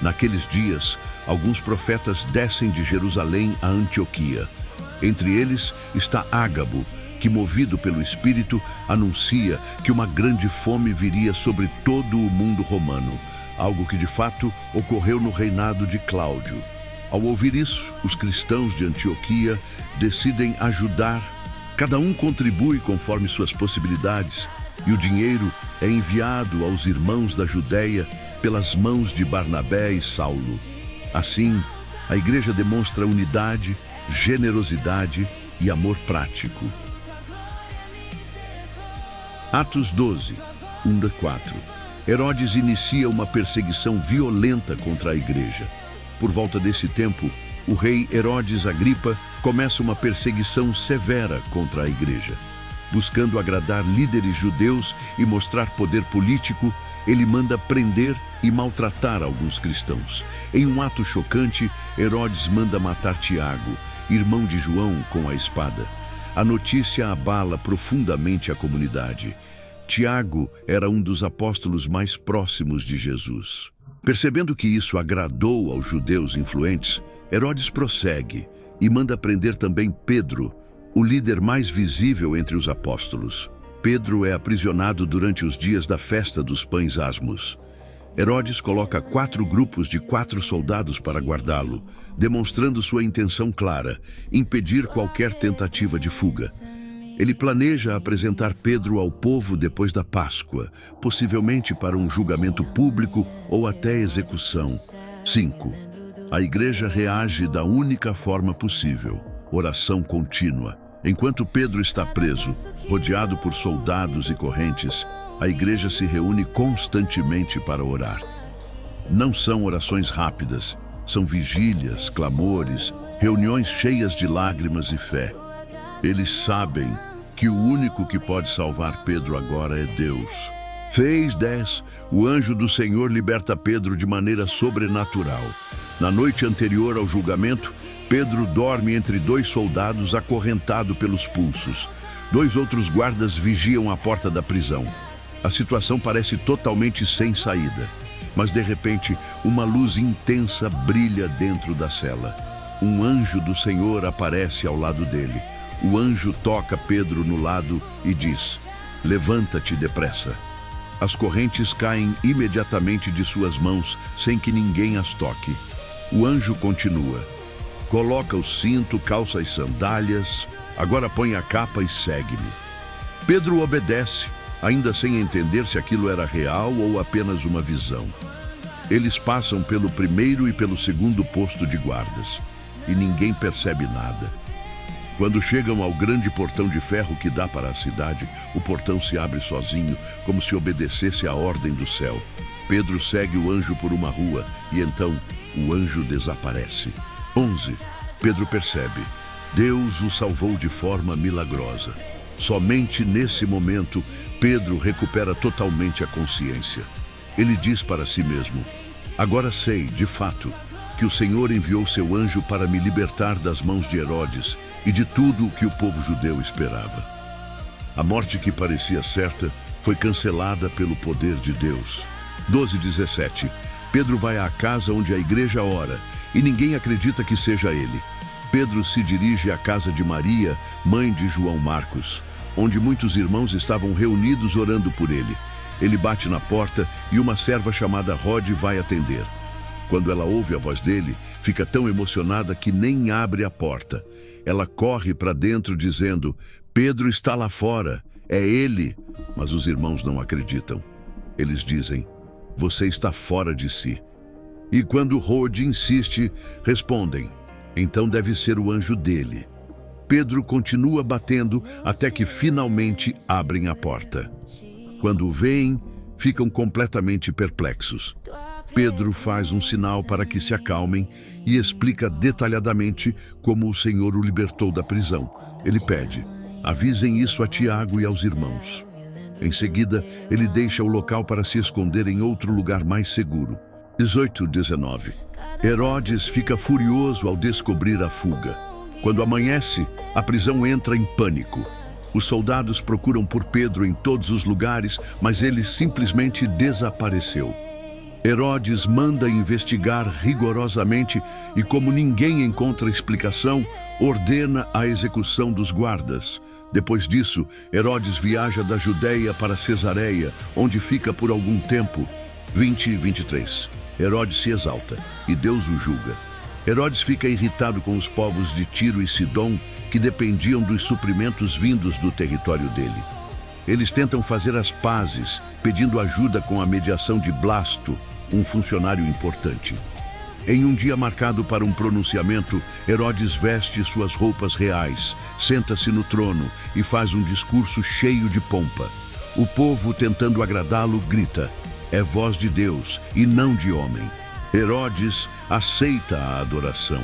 Naqueles dias, alguns profetas descem de Jerusalém a Antioquia. Entre eles está Ágabo, que, movido pelo Espírito, anuncia que uma grande fome viria sobre todo o mundo romano, algo que de fato ocorreu no reinado de Cláudio. Ao ouvir isso, os cristãos de Antioquia decidem ajudar. Cada um contribui conforme suas possibilidades, e o dinheiro é enviado aos irmãos da Judéia pelas mãos de Barnabé e Saulo. Assim, a igreja demonstra unidade, generosidade e amor prático. Atos 12, 1-4. Herodes inicia uma perseguição violenta contra a igreja. Por volta desse tempo, o rei Herodes Agripa começa uma perseguição severa contra a igreja. Buscando agradar líderes judeus e mostrar poder político, ele manda prender e maltratar alguns cristãos. Em um ato chocante, Herodes manda matar Tiago, irmão de João, com a espada. A notícia abala profundamente a comunidade. Tiago era um dos apóstolos mais próximos de Jesus. Percebendo que isso agradou aos judeus influentes, Herodes prossegue e manda prender também Pedro, o líder mais visível entre os apóstolos. Pedro é aprisionado durante os dias da festa dos pães asmos. Herodes coloca 4 grupos de 4 soldados para guardá-lo, demonstrando sua intenção clara: impedir qualquer tentativa de fuga. Ele planeja apresentar Pedro ao povo depois da Páscoa, possivelmente para um julgamento público ou até execução. 5. A igreja reage da única forma possível: oração contínua. Enquanto Pedro está preso, rodeado por soldados e correntes, a igreja se reúne constantemente para orar. Não são orações rápidas, são vigílias, clamores, reuniões cheias de lágrimas e fé. Eles sabem que o único que pode salvar Pedro agora é Deus. 6:10. O anjo do Senhor liberta Pedro de maneira sobrenatural. Na noite anterior ao julgamento, Pedro dorme entre 2 soldados acorrentado pelos pulsos. 2 outros guardas vigiam a porta da prisão. A situação parece totalmente sem saída, mas de repente uma luz intensa brilha dentro da cela. Um anjo do Senhor aparece ao lado dele. O anjo toca Pedro no lado e diz: "Levanta-te depressa." As correntes caem imediatamente de suas mãos, sem que ninguém as toque. O anjo continua: "Coloca o cinto, calça as sandálias, agora põe a capa e segue-me." Pedro obedece, ainda sem entender se aquilo era real ou apenas uma visão. Eles passam pelo primeiro e pelo segundo posto de guardas, e ninguém percebe nada. Quando chegam ao grande portão de ferro que dá para a cidade, o portão se abre sozinho, como se obedecesse à ordem do céu. Pedro segue o anjo por uma rua, e então o anjo desaparece. 11. Pedro percebe: Deus o salvou de forma milagrosa. Somente nesse momento, Pedro recupera totalmente a consciência. Ele diz para si mesmo: "Agora sei, de fato, que o Senhor enviou seu anjo para me libertar das mãos de Herodes e de tudo o que o povo judeu esperava." A morte que parecia certa foi cancelada pelo poder de Deus. 12:17. Pedro vai à casa onde a igreja ora e ninguém acredita que seja ele. Pedro se dirige à casa de Maria, mãe de João Marcos, onde muitos irmãos estavam reunidos orando por ele. Ele bate na porta e uma serva chamada Rode vai atender. Quando ela ouve a voz dele, fica tão emocionada que nem abre a porta. Ela corre para dentro dizendo: "Pedro está lá fora, é ele." Mas os irmãos não acreditam. Eles dizem: "Você está fora de si." E quando Rode insiste, respondem: "Então deve ser o anjo dele." Pedro continua batendo até que finalmente abrem a porta. Quando o veem, ficam completamente perplexos. Pedro faz um sinal para que se acalmem e explica detalhadamente como o Senhor o libertou da prisão. Ele pede: "Avisem isso a Tiago e aos irmãos." Em seguida, ele deixa o local para se esconder em outro lugar mais seguro. 18:19. Herodes fica furioso ao descobrir a fuga. Quando amanhece, a prisão entra em pânico. Os soldados procuram por Pedro em todos os lugares, mas ele simplesmente desapareceu. Herodes manda investigar rigorosamente e, como ninguém encontra explicação, ordena a execução dos guardas. Depois disso, Herodes viaja da Judeia para Cesareia, onde fica por algum tempo. 20:23. Herodes se exalta e Deus o julga. Herodes fica irritado com os povos de Tiro e Sidom, que dependiam dos suprimentos vindos do território dele. Eles tentam fazer as pazes, pedindo ajuda com a mediação de Blasto, um funcionário importante. Em um dia marcado para um pronunciamento, Herodes veste suas roupas reais, senta-se no trono e faz um discurso cheio de pompa. O povo, tentando agradá-lo, grita: "É voz de Deus e não de homem." Herodes aceita a adoração.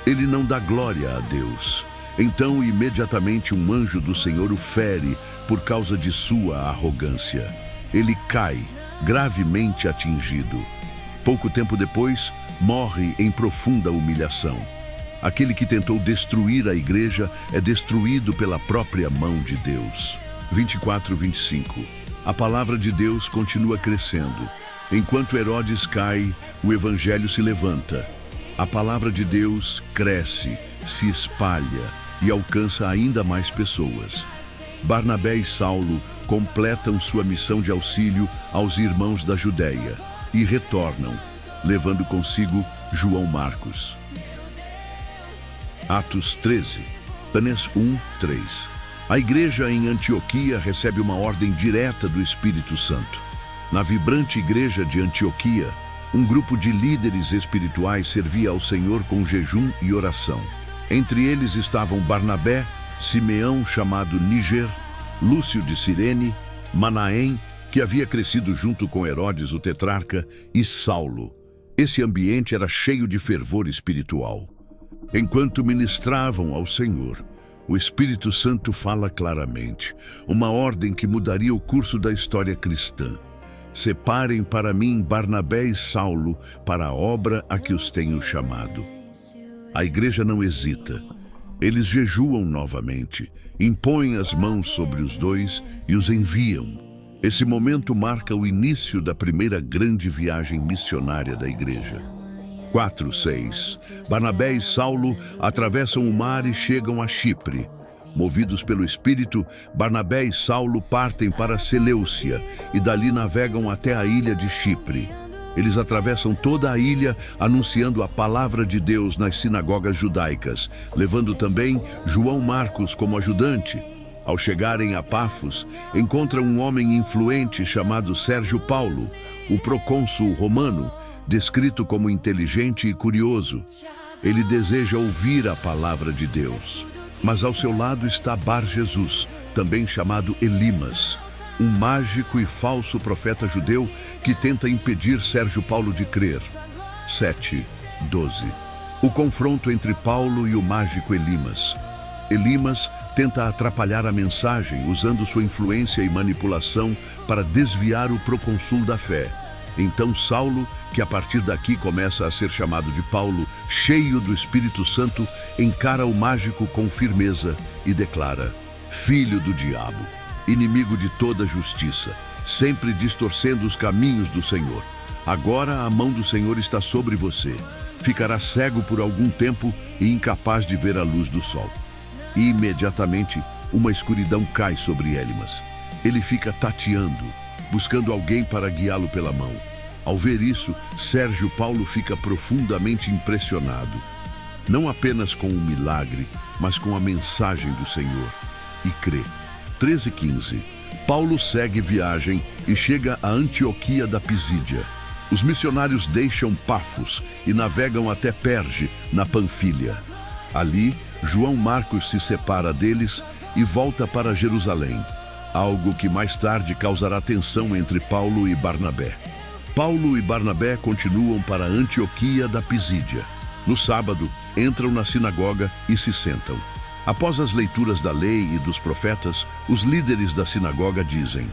Ele não dá glória a Deus. Então, imediatamente, um anjo do Senhor o fere por causa de sua arrogância. Ele cai, gravemente atingido. Pouco tempo depois, morre em profunda humilhação. Aquele que tentou destruir a igreja é destruído pela própria mão de Deus. 24:25. A palavra de Deus continua crescendo. Enquanto Herodes cai, o evangelho se levanta. A palavra de Deus cresce, se espalha e alcança ainda mais pessoas. Barnabé e Saulo completam sua missão de auxílio aos irmãos da Judéia e retornam, levando consigo João Marcos. Atos 13, Apenas 1:3. A igreja em Antioquia recebe uma ordem direta do Espírito Santo. Na vibrante igreja de Antioquia, um grupo de líderes espirituais servia ao Senhor com jejum e oração. Entre eles estavam Barnabé, Simeão, chamado Níger, Lúcio de Cirene, Manaém, que havia crescido junto com Herodes, o tetrarca, e Saulo. Esse ambiente era cheio de fervor espiritual. Enquanto ministravam ao Senhor, o Espírito Santo fala claramente, uma ordem que mudaria o curso da história cristã. Separem para mim Barnabé e Saulo para a obra a que os tenho chamado. A igreja não hesita. Eles jejuam novamente, impõem as mãos sobre os dois e os enviam. Esse momento marca o início da primeira grande viagem missionária da igreja. 4:6. Barnabé e Saulo atravessam o mar e chegam a Chipre. Movidos pelo Espírito, Barnabé e Saulo partem para Seleucia e dali navegam até a ilha de Chipre. Eles atravessam toda a ilha anunciando a palavra de Deus nas sinagogas judaicas, levando também João Marcos como ajudante. Ao chegarem a Pafos, encontram um homem influente chamado Sérgio Paulo, o procônsul romano, descrito como inteligente e curioso. Ele deseja ouvir a palavra de Deus. Mas ao seu lado está Bar Jesus, também chamado Elimas, um mágico e falso profeta judeu que tenta impedir Sérgio Paulo de crer. 7:12. O confronto entre Paulo e o mágico Elimas. Elimas tenta atrapalhar a mensagem usando sua influência e manipulação para desviar o procônsul da fé. Então Saulo, que a partir daqui começa a ser chamado de Paulo, cheio do Espírito Santo, encara o mágico com firmeza e declara: "Filho do diabo, inimigo de toda justiça, sempre distorcendo os caminhos do Senhor. Agora a mão do Senhor está sobre você. Ficará cego por algum tempo e incapaz de ver a luz do sol." E imediatamente uma escuridão cai sobre Elimas. Ele fica tateando, buscando alguém para guiá-lo pela mão. Ao ver isso, Sérgio Paulo fica profundamente impressionado, não apenas com o milagre, mas com a mensagem do Senhor, e crê. 13:15. Paulo segue viagem e chega a Antioquia da Pisídia. Os missionários deixam Pafos e navegam até Perge, na Panfilha. Ali, João Marcos se separa deles e volta para Jerusalém, algo que mais tarde causará tensão entre Paulo e Barnabé. Paulo e Barnabé continuam para Antioquia da Pisídia. No sábado, entram na sinagoga e se sentam. Após as leituras da lei e dos profetas, os líderes da sinagoga dizem: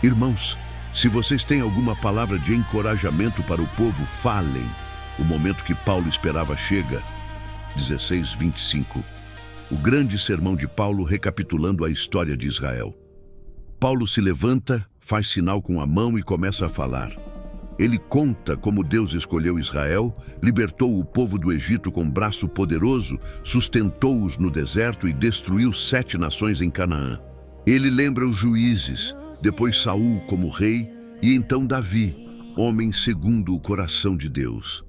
"Irmãos, se vocês têm alguma palavra de encorajamento para o povo, falem." O momento que Paulo esperava chega. 16:25. O grande sermão de Paulo recapitulando a história de Israel. Paulo se levanta, faz sinal com a mão e começa a falar. Ele conta como Deus escolheu Israel, libertou o povo do Egito com braço poderoso, sustentou-os no deserto e destruiu 7 nações em Canaã. Ele lembra os juízes, depois Saul como rei e então Davi, homem segundo o coração de Deus.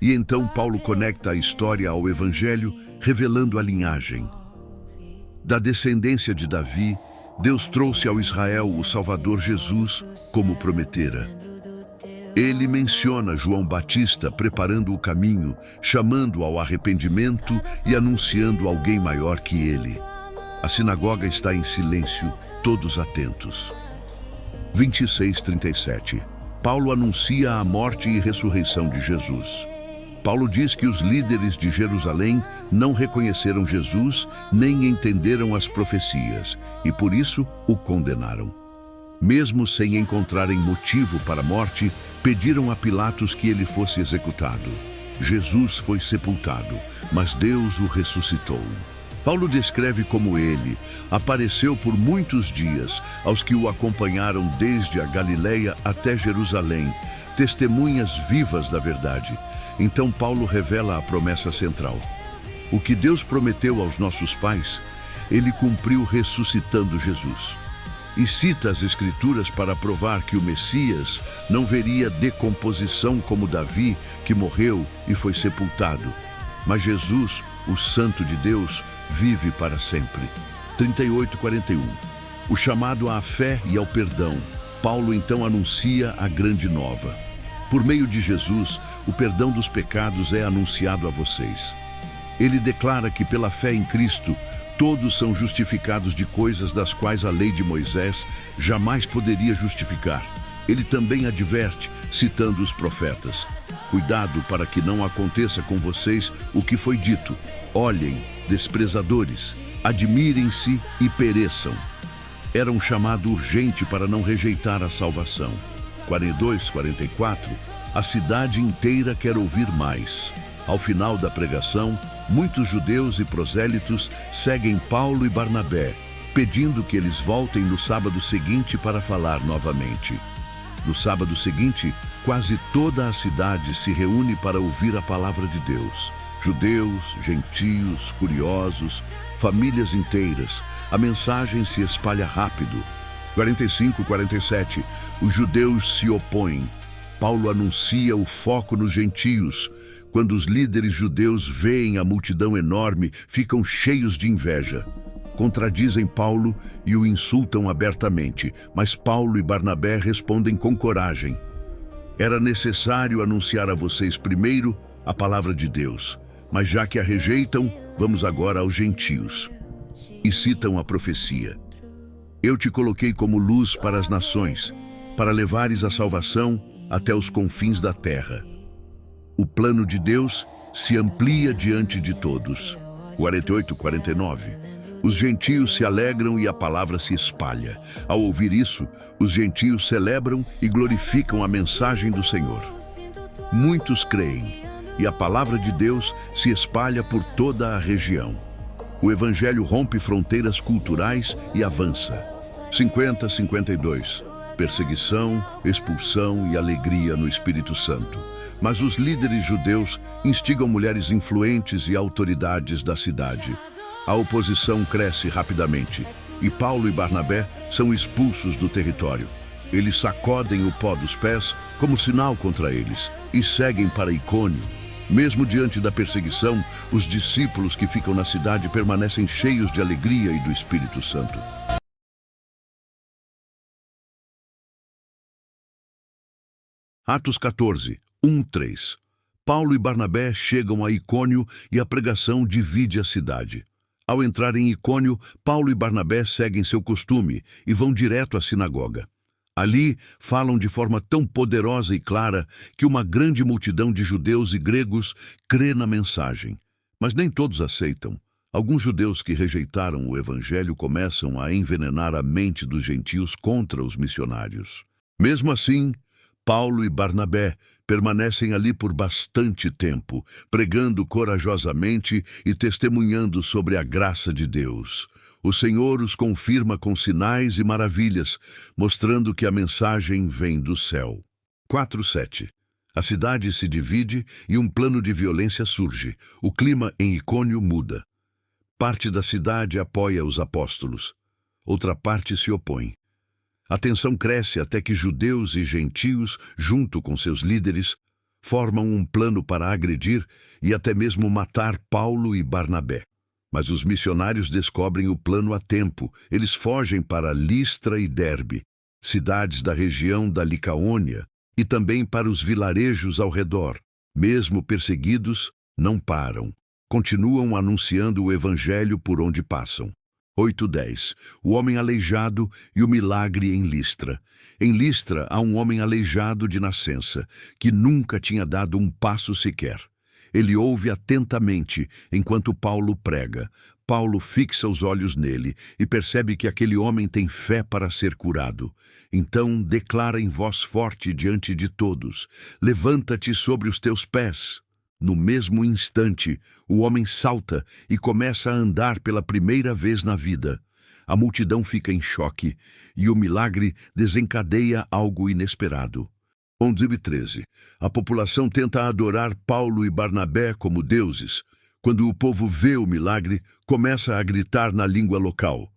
E então Paulo conecta a história ao Evangelho, revelando a linhagem. Da descendência de Davi, Deus trouxe ao Israel o Salvador Jesus, como prometera. Ele menciona João Batista preparando o caminho, chamando ao arrependimento e anunciando alguém maior que ele. A sinagoga está em silêncio, todos atentos. 26:37. Paulo anuncia a morte e ressurreição de Jesus. Paulo diz que os líderes de Jerusalém não reconheceram Jesus nem entenderam as profecias e por isso o condenaram. Mesmo sem encontrarem motivo para a morte, pediram a Pilatos que ele fosse executado. Jesus foi sepultado, mas Deus o ressuscitou. Paulo descreve como ele apareceu por muitos dias aos que o acompanharam desde a Galileia até Jerusalém, testemunhas vivas da verdade. Então Paulo revela a promessa central. O que Deus prometeu aos nossos pais, ele cumpriu ressuscitando Jesus. E cita as Escrituras para provar que o Messias não veria decomposição como Davi, que morreu e foi sepultado. Mas Jesus, o Santo de Deus, vive para sempre. 38:41. O chamado à fé e ao perdão. Paulo então anuncia a grande nova. Por meio de Jesus, o perdão dos pecados é anunciado a vocês. Ele declara que pela fé em Cristo, todos são justificados de coisas das quais a lei de Moisés jamais poderia justificar. Ele também adverte, citando os profetas: cuidado para que não aconteça com vocês o que foi dito. Olhem, desprezadores, admirem-se e pereçam. Era um chamado urgente para não rejeitar a salvação. 42:44. A cidade inteira quer ouvir mais. Ao final da pregação, muitos judeus e prosélitos seguem Paulo e Barnabé, pedindo que eles voltem no sábado seguinte para falar novamente. No sábado seguinte, quase toda a cidade se reúne para ouvir a palavra de Deus. Judeus, gentios, curiosos, famílias inteiras. A mensagem se espalha rápido. 45:47. Os judeus se opõem. Paulo anuncia o foco nos gentios. Quando os líderes judeus veem a multidão enorme, ficam cheios de inveja. Contradizem Paulo e o insultam abertamente, mas Paulo e Barnabé respondem com coragem. Era necessário anunciar a vocês primeiro a palavra de Deus, mas já que a rejeitam, vamos agora aos gentios. E citam a profecia. Eu te coloquei como luz para as nações, para levares a salvação até os confins da terra. O plano de Deus se amplia diante de todos. 48:49. Os gentios se alegram e a palavra se espalha. Ao ouvir isso, os gentios celebram e glorificam a mensagem do Senhor. Muitos creem, e a palavra de Deus se espalha por toda a região. O evangelho rompe fronteiras culturais e avança. 50:52. Perseguição, expulsão e alegria no Espírito Santo. Mas os líderes judeus instigam mulheres influentes e autoridades da cidade. A oposição cresce rapidamente e Paulo e Barnabé são expulsos do território. Eles sacodem o pó dos pés como sinal contra eles e seguem para Icônio. Mesmo diante da perseguição, os discípulos que ficam na cidade permanecem cheios de alegria e do Espírito Santo. Atos 14:1-3. Paulo e Barnabé chegam a Icônio e a pregação divide a cidade. Ao entrar em Icônio, Paulo e Barnabé seguem seu costume e vão direto à sinagoga. Ali, falam de forma tão poderosa e clara que uma grande multidão de judeus e gregos crê na mensagem. Mas nem todos aceitam. Alguns judeus que rejeitaram o evangelho começam a envenenar a mente dos gentios contra os missionários. Mesmo assim, Paulo e Barnabé permanecem ali por bastante tempo, pregando corajosamente e testemunhando sobre a graça de Deus. O Senhor os confirma com sinais e maravilhas, mostrando que a mensagem vem do céu. 4:7. A cidade se divide e um plano de violência surge. O clima em Icônio muda. Parte da cidade apoia os apóstolos. Outra parte se opõe. A tensão cresce até que judeus e gentios, junto com seus líderes, formam um plano para agredir e até mesmo matar Paulo e Barnabé. Mas os missionários descobrem o plano a tempo. Eles fogem para Listra e Derbe, cidades da região da Licaônia, e também para os vilarejos ao redor. Mesmo perseguidos, não param. Continuam anunciando o evangelho por onde passam. 8:10. O homem aleijado e o milagre em Listra. Em Listra há um homem aleijado de nascença, que nunca tinha dado um passo sequer. Ele ouve atentamente enquanto Paulo prega. Paulo fixa os olhos nele e percebe que aquele homem tem fé para ser curado. Então declara em voz forte diante de todos: levanta-te sobre os teus pés. No mesmo instante, o homem salta e começa a andar pela primeira vez na vida. A multidão fica em choque e o milagre desencadeia algo inesperado. 11:13. A população tenta adorar Paulo e Barnabé como deuses. Quando o povo vê o milagre, começa a gritar na língua local: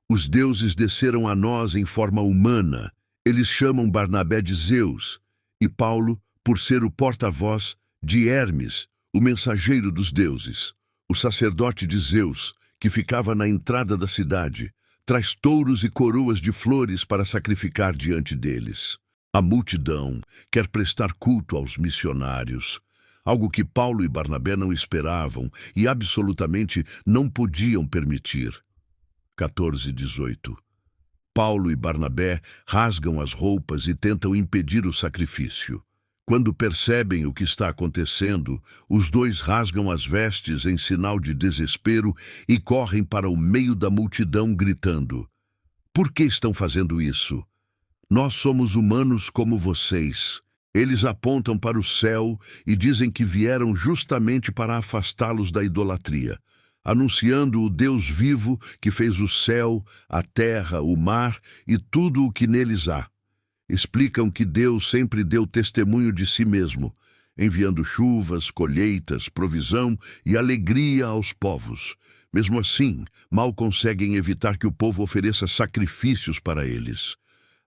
os deuses desceram a nós em forma humana. Eles chamam Barnabé de Zeus e Paulo, por ser o porta-voz, de Hermes, o mensageiro dos deuses. O sacerdote de Zeus, que ficava na entrada da cidade, traz touros e coroas de flores para sacrificar diante deles. A multidão quer prestar culto aos missionários, algo que Paulo e Barnabé não esperavam e absolutamente não podiam permitir. 14:18. Paulo e Barnabé rasgam as roupas e tentam impedir o sacrifício. Quando percebem o que está acontecendo, os dois rasgam as vestes em sinal de desespero e correm para o meio da multidão gritando: por que estão fazendo isso? Nós somos humanos como vocês. Eles apontam para o céu e dizem que vieram justamente para afastá-los da idolatria, anunciando o Deus vivo que fez o céu, a terra, o mar e tudo o que neles há. Explicam que Deus sempre deu testemunho de si mesmo, enviando chuvas, colheitas, provisão e alegria aos povos. Mesmo assim, mal conseguem evitar que o povo ofereça sacrifícios para eles.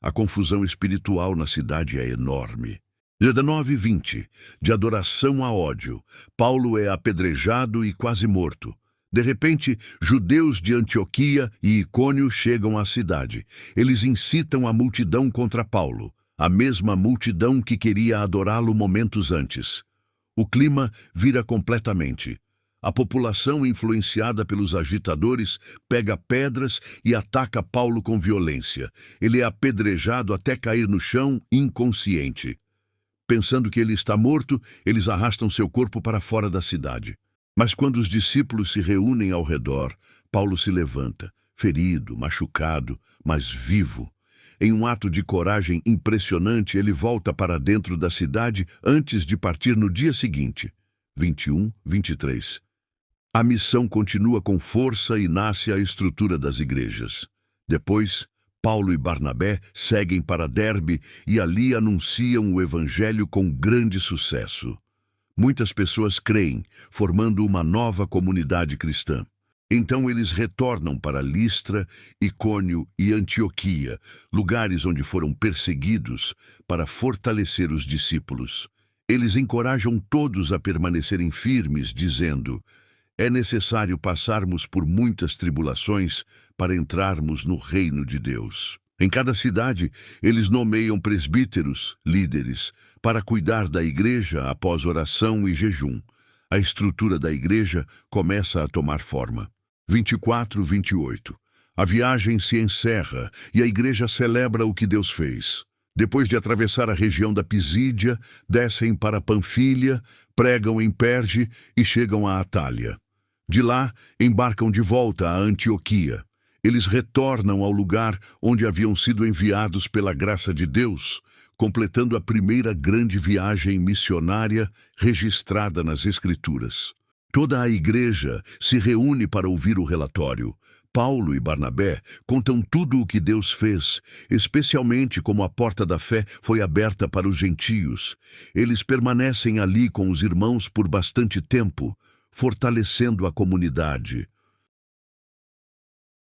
A confusão espiritual na cidade é enorme. 19:20. De adoração a ódio, Paulo é apedrejado e quase morto. De repente, judeus de Antioquia e Icônio chegam à cidade. Eles incitam a multidão contra Paulo, a mesma multidão que queria adorá-lo momentos antes. O clima vira completamente. A população, influenciada pelos agitadores, pega pedras e ataca Paulo com violência. Ele é apedrejado até cair no chão, inconsciente. Pensando que ele está morto, eles arrastam seu corpo para fora da cidade. Mas quando os discípulos se reúnem ao redor, Paulo se levanta, ferido, machucado, mas vivo. Em um ato de coragem impressionante, ele volta para dentro da cidade antes de partir no dia seguinte. 21:23. A missão continua com força e nasce a estrutura das igrejas. Depois, Paulo e Barnabé seguem para Derbe e ali anunciam o evangelho com grande sucesso. Muitas pessoas creem, formando uma nova comunidade cristã. Então eles retornam para Listra, Icônio e Antioquia, lugares onde foram perseguidos, para fortalecer os discípulos. Eles encorajam todos a permanecerem firmes, dizendo: é necessário passarmos por muitas tribulações para entrarmos no reino de Deus. Em cada cidade, eles nomeiam presbíteros, líderes, para cuidar da igreja após oração e jejum. A estrutura da igreja começa a tomar forma. 24:28. A viagem se encerra e a igreja celebra o que Deus fez. Depois de atravessar a região da Pisídia, descem para Panfília, pregam em Perge e chegam a Atália. De lá, embarcam de volta a Antioquia. Eles retornam ao lugar onde haviam sido enviados pela graça de Deus, completando a primeira grande viagem missionária registrada nas Escrituras. Toda a igreja se reúne para ouvir o relatório. Paulo e Barnabé contam tudo o que Deus fez, especialmente como a porta da fé foi aberta para os gentios. Eles permanecem ali com os irmãos por bastante tempo, fortalecendo a comunidade.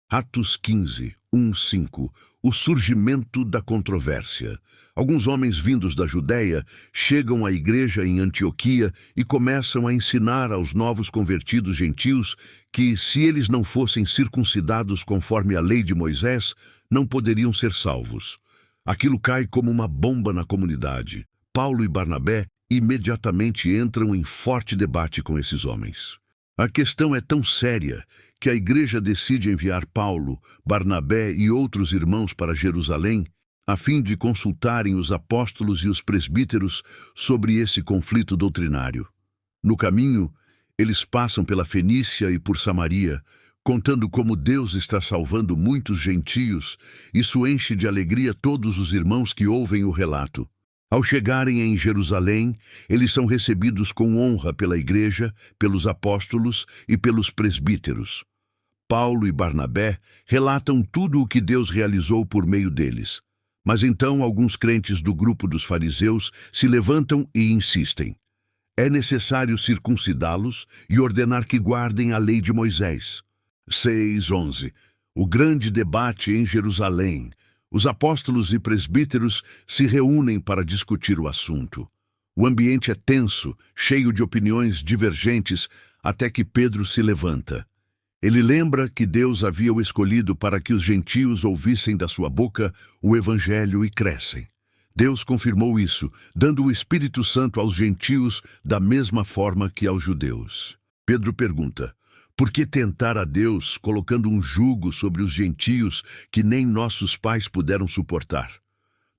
Atos 15:1-5. O surgimento da controvérsia. Alguns homens vindos da Judéia chegam à igreja em Antioquia e começam a ensinar aos novos convertidos gentios que, se eles não fossem circuncidados conforme a lei de Moisés, não poderiam ser salvos. Aquilo cai como uma bomba na comunidade. Paulo e Barnabé imediatamente entram em forte debate com esses homens. A questão é tão séria que a igreja decide enviar Paulo, Barnabé e outros irmãos para Jerusalém a fim de consultarem os apóstolos e os presbíteros sobre esse conflito doutrinário. No caminho, eles passam pela Fenícia e por Samaria, contando como Deus está salvando muitos gentios. Isso enche de alegria todos os irmãos que ouvem o relato. Ao chegarem em Jerusalém, eles são recebidos com honra pela igreja, pelos apóstolos e pelos presbíteros. Paulo e Barnabé relatam tudo o que Deus realizou por meio deles. Mas então alguns crentes do grupo dos fariseus se levantam e insistem. É necessário circuncidá-los e ordenar que guardem a lei de Moisés. 6:11. O grande debate em Jerusalém. Os apóstolos e presbíteros se reúnem para discutir o assunto. O ambiente é tenso, cheio de opiniões divergentes, até que Pedro se levanta. Ele lembra que Deus havia o escolhido para que os gentios ouvissem da sua boca o Evangelho e crescem. Deus confirmou isso, dando o Espírito Santo aos gentios da mesma forma que aos judeus. Pedro pergunta: por que tentar a Deus colocando um jugo sobre os gentios que nem nossos pais puderam suportar?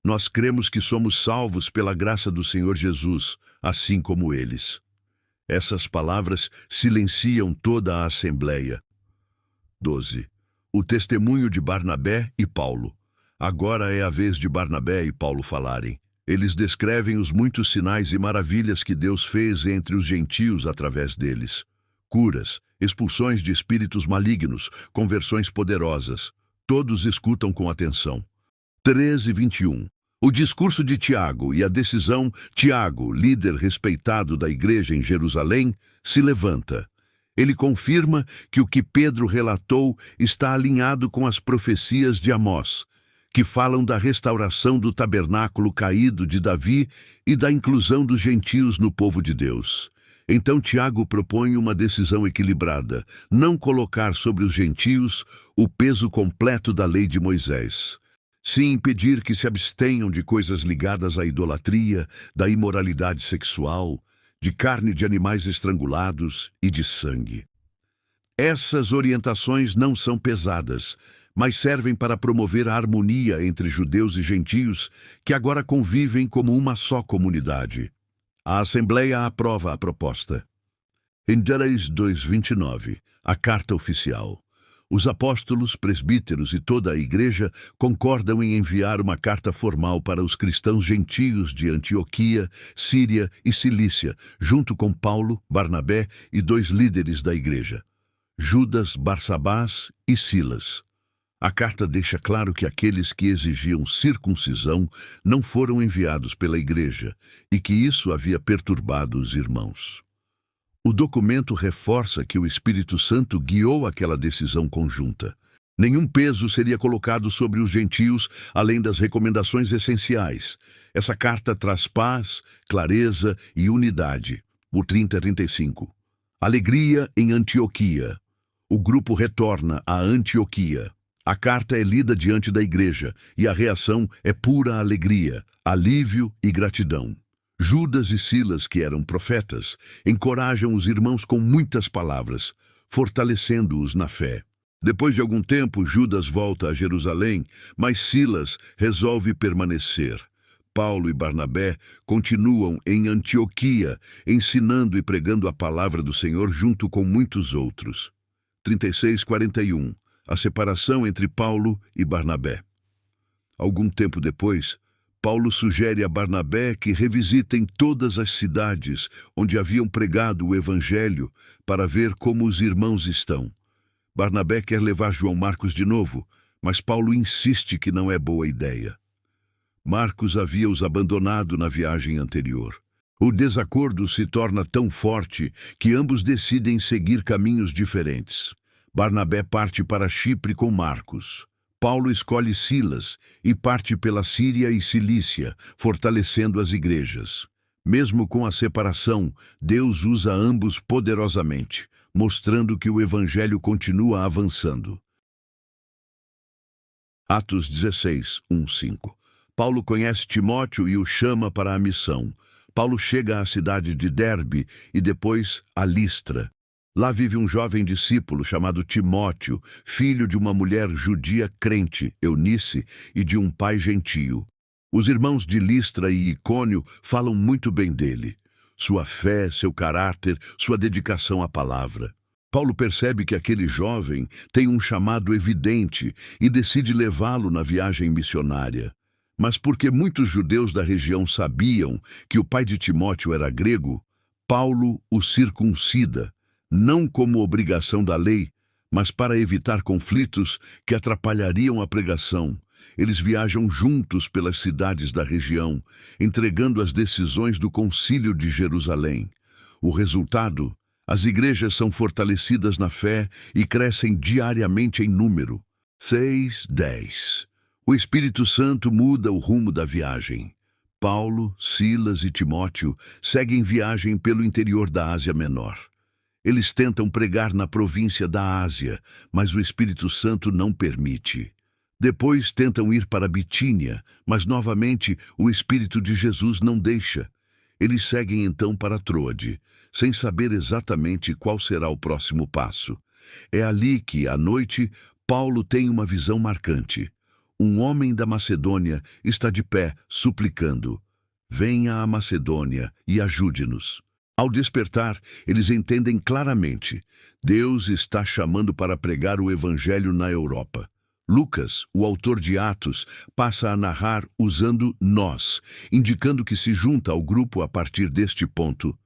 Nós cremos que somos salvos pela graça do Senhor Jesus, assim como eles. Essas palavras silenciam toda a assembleia. 12. O testemunho de Barnabé e Paulo. Agora é a vez de Barnabé e Paulo falarem. Eles descrevem os muitos sinais e maravilhas que Deus fez entre os gentios através deles. Curas, expulsões de espíritos malignos, conversões poderosas. Todos escutam com atenção. 13:21. O discurso de Tiago e a decisão. Tiago, líder respeitado da igreja em Jerusalém, se levanta. Ele confirma que o que Pedro relatou está alinhado com as profecias de Amós, que falam da restauração do tabernáculo caído de Davi e da inclusão dos gentios no povo de Deus. Então Tiago propõe uma decisão equilibrada: não colocar sobre os gentios o peso completo da lei de Moisés. Sim, impedir que se abstenham de coisas ligadas à idolatria, da imoralidade sexual, de carne de animais estrangulados e de sangue. Essas orientações não são pesadas, mas servem para promover a harmonia entre judeus e gentios que agora convivem como uma só comunidade. A Assembleia aprova a proposta. Em 2:29, a carta oficial. Os apóstolos, presbíteros e toda a igreja concordam em enviar uma carta formal para os cristãos gentios de Antioquia, Síria e Cilícia, junto com Paulo, Barnabé e 2 líderes da igreja, Judas, Barsabás e Silas. A carta deixa claro que aqueles que exigiam circuncisão não foram enviados pela igreja e que isso havia perturbado os irmãos. O documento reforça que o Espírito Santo guiou aquela decisão conjunta. Nenhum peso seria colocado sobre os gentios, além das recomendações essenciais. Essa carta traz paz, clareza e unidade. O 30:35. Alegria em Antioquia. O grupo retorna a Antioquia. A carta é lida diante da igreja e a reação é pura alegria, alívio e gratidão. Judas e Silas, que eram profetas, encorajam os irmãos com muitas palavras, fortalecendo-os na fé. Depois de algum tempo, Judas volta a Jerusalém, mas Silas resolve permanecer. Paulo e Barnabé continuam em Antioquia, ensinando e pregando a palavra do Senhor junto com muitos outros. 36:41. A separação entre Paulo e Barnabé. Algum tempo depois, Paulo sugere a Barnabé que revisitem todas as cidades onde haviam pregado o Evangelho para ver como os irmãos estão. Barnabé quer levar João Marcos de novo, mas Paulo insiste que não é boa ideia. Marcos havia os abandonado na viagem anterior. O desacordo se torna tão forte que ambos decidem seguir caminhos diferentes. Barnabé parte para Chipre com Marcos. Paulo escolhe Silas e parte pela Síria e Cilícia, fortalecendo as igrejas. Mesmo com a separação, Deus usa ambos poderosamente, mostrando que o Evangelho continua avançando. Atos 16:1-5. Paulo conhece Timóteo e o chama para a missão. Paulo chega à cidade de Derbe e depois a Listra. Lá vive um jovem discípulo chamado Timóteo, filho de uma mulher judia crente, Eunice, e de um pai gentio. Os irmãos de Listra e Icônio falam muito bem dele. Sua fé, seu caráter, sua dedicação à palavra. Paulo percebe que aquele jovem tem um chamado evidente e decide levá-lo na viagem missionária. Mas porque muitos judeus da região sabiam que o pai de Timóteo era grego, Paulo o circuncida, não como obrigação da lei, mas para evitar conflitos que atrapalhariam a pregação. Eles viajam juntos pelas cidades da região, entregando as decisões do Concílio de Jerusalém. O resultado? As igrejas são fortalecidas na fé e crescem diariamente em número. 6:10. O Espírito Santo muda o rumo da viagem. Paulo, Silas e Timóteo seguem viagem pelo interior da Ásia Menor. Eles tentam pregar na província da Ásia, mas o Espírito Santo não permite. Depois tentam ir para Bitínia, mas novamente o Espírito de Jesus não deixa. Eles seguem então para Troade, sem saber exatamente qual será o próximo passo. É ali que, à noite, Paulo tem uma visão marcante. Um homem da Macedônia está de pé, suplicando: "Venha à Macedônia e ajude-nos." Ao despertar, eles entendem claramente: Deus está chamando para pregar o Evangelho na Europa. Lucas, o autor de Atos, passa a narrar usando nós, indicando que se junta ao grupo a partir deste ponto.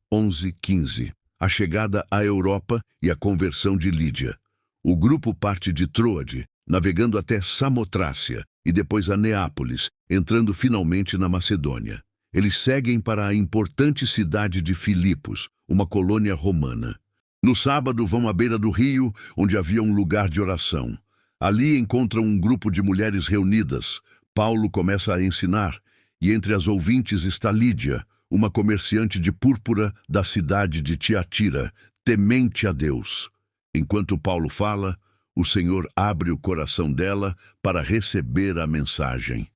11:15. A chegada à Europa e a conversão de Lídia. O grupo parte de Troade, navegando até Samotrácia e depois a Neápolis, entrando finalmente na Macedônia. Eles seguem para a importante cidade de Filipos, uma colônia romana. No sábado vão à beira do rio, onde havia um lugar de oração. Ali encontram um grupo de mulheres reunidas. Paulo começa a ensinar, e entre as ouvintes está Lídia, uma comerciante de púrpura da cidade de Tiatira, temente a Deus. Enquanto Paulo fala, o Senhor abre o coração dela para receber a mensagem.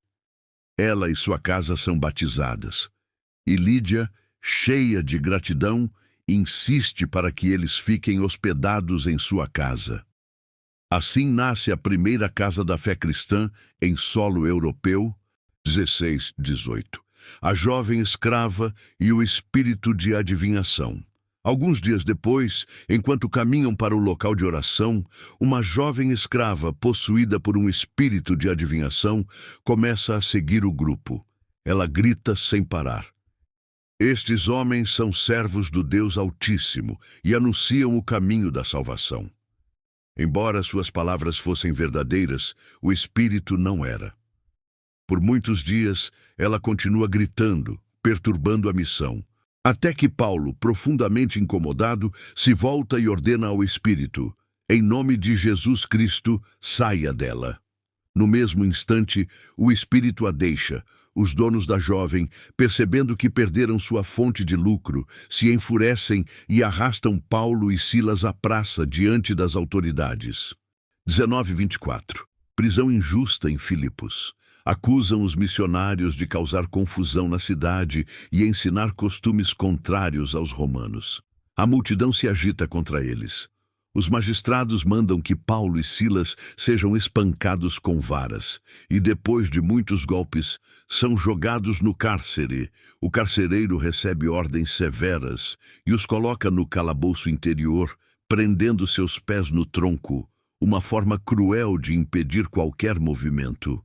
Ela e sua casa são batizadas. E Lídia, cheia de gratidão, insiste para que eles fiquem hospedados em sua casa. Assim nasce a primeira casa da fé cristã em solo europeu. 16:18. A jovem escrava e o espírito de adivinhação. Alguns dias depois, enquanto caminham para o local de oração, uma jovem escrava, possuída por um espírito de adivinhação, começa a seguir o grupo. Ela grita sem parar: "Estes homens são servos do Deus Altíssimo e anunciam o caminho da salvação." Embora suas palavras fossem verdadeiras, o espírito não era. Por muitos dias, ela continua gritando, perturbando a missão. Até que Paulo, profundamente incomodado, se volta e ordena ao espírito: "Em nome de Jesus Cristo, saia dela." No mesmo instante, o espírito a deixa. Os donos da jovem, percebendo que perderam sua fonte de lucro, se enfurecem e arrastam Paulo e Silas à praça diante das autoridades. 19:24. Prisão injusta em Filipos. Acusam os missionários de causar confusão na cidade e ensinar costumes contrários aos romanos. A multidão se agita contra eles. Os magistrados mandam que Paulo e Silas sejam espancados com varas, e depois de muitos golpes, são jogados no cárcere. O carcereiro recebe ordens severas e os coloca no calabouço interior, prendendo seus pés no tronco, uma forma cruel de impedir qualquer movimento.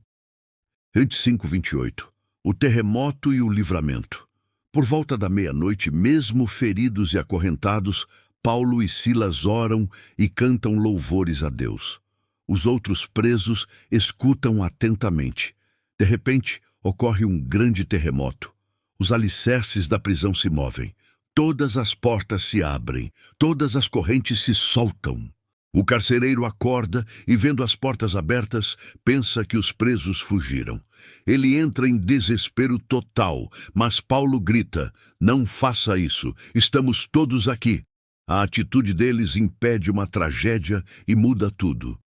25:28. O terremoto e o livramento. Por volta da meia-noite, mesmo feridos e acorrentados, Paulo e Silas oram e cantam louvores a Deus. Os outros presos escutam atentamente. De repente, ocorre um grande terremoto. Os alicerces da prisão se movem. Todas as portas se abrem. Todas as correntes se soltam. O carcereiro acorda e, vendo as portas abertas, pensa que os presos fugiram. Ele entra em desespero total, mas Paulo grita: "Não faça isso, estamos todos aqui." A atitude deles impede uma tragédia e muda tudo.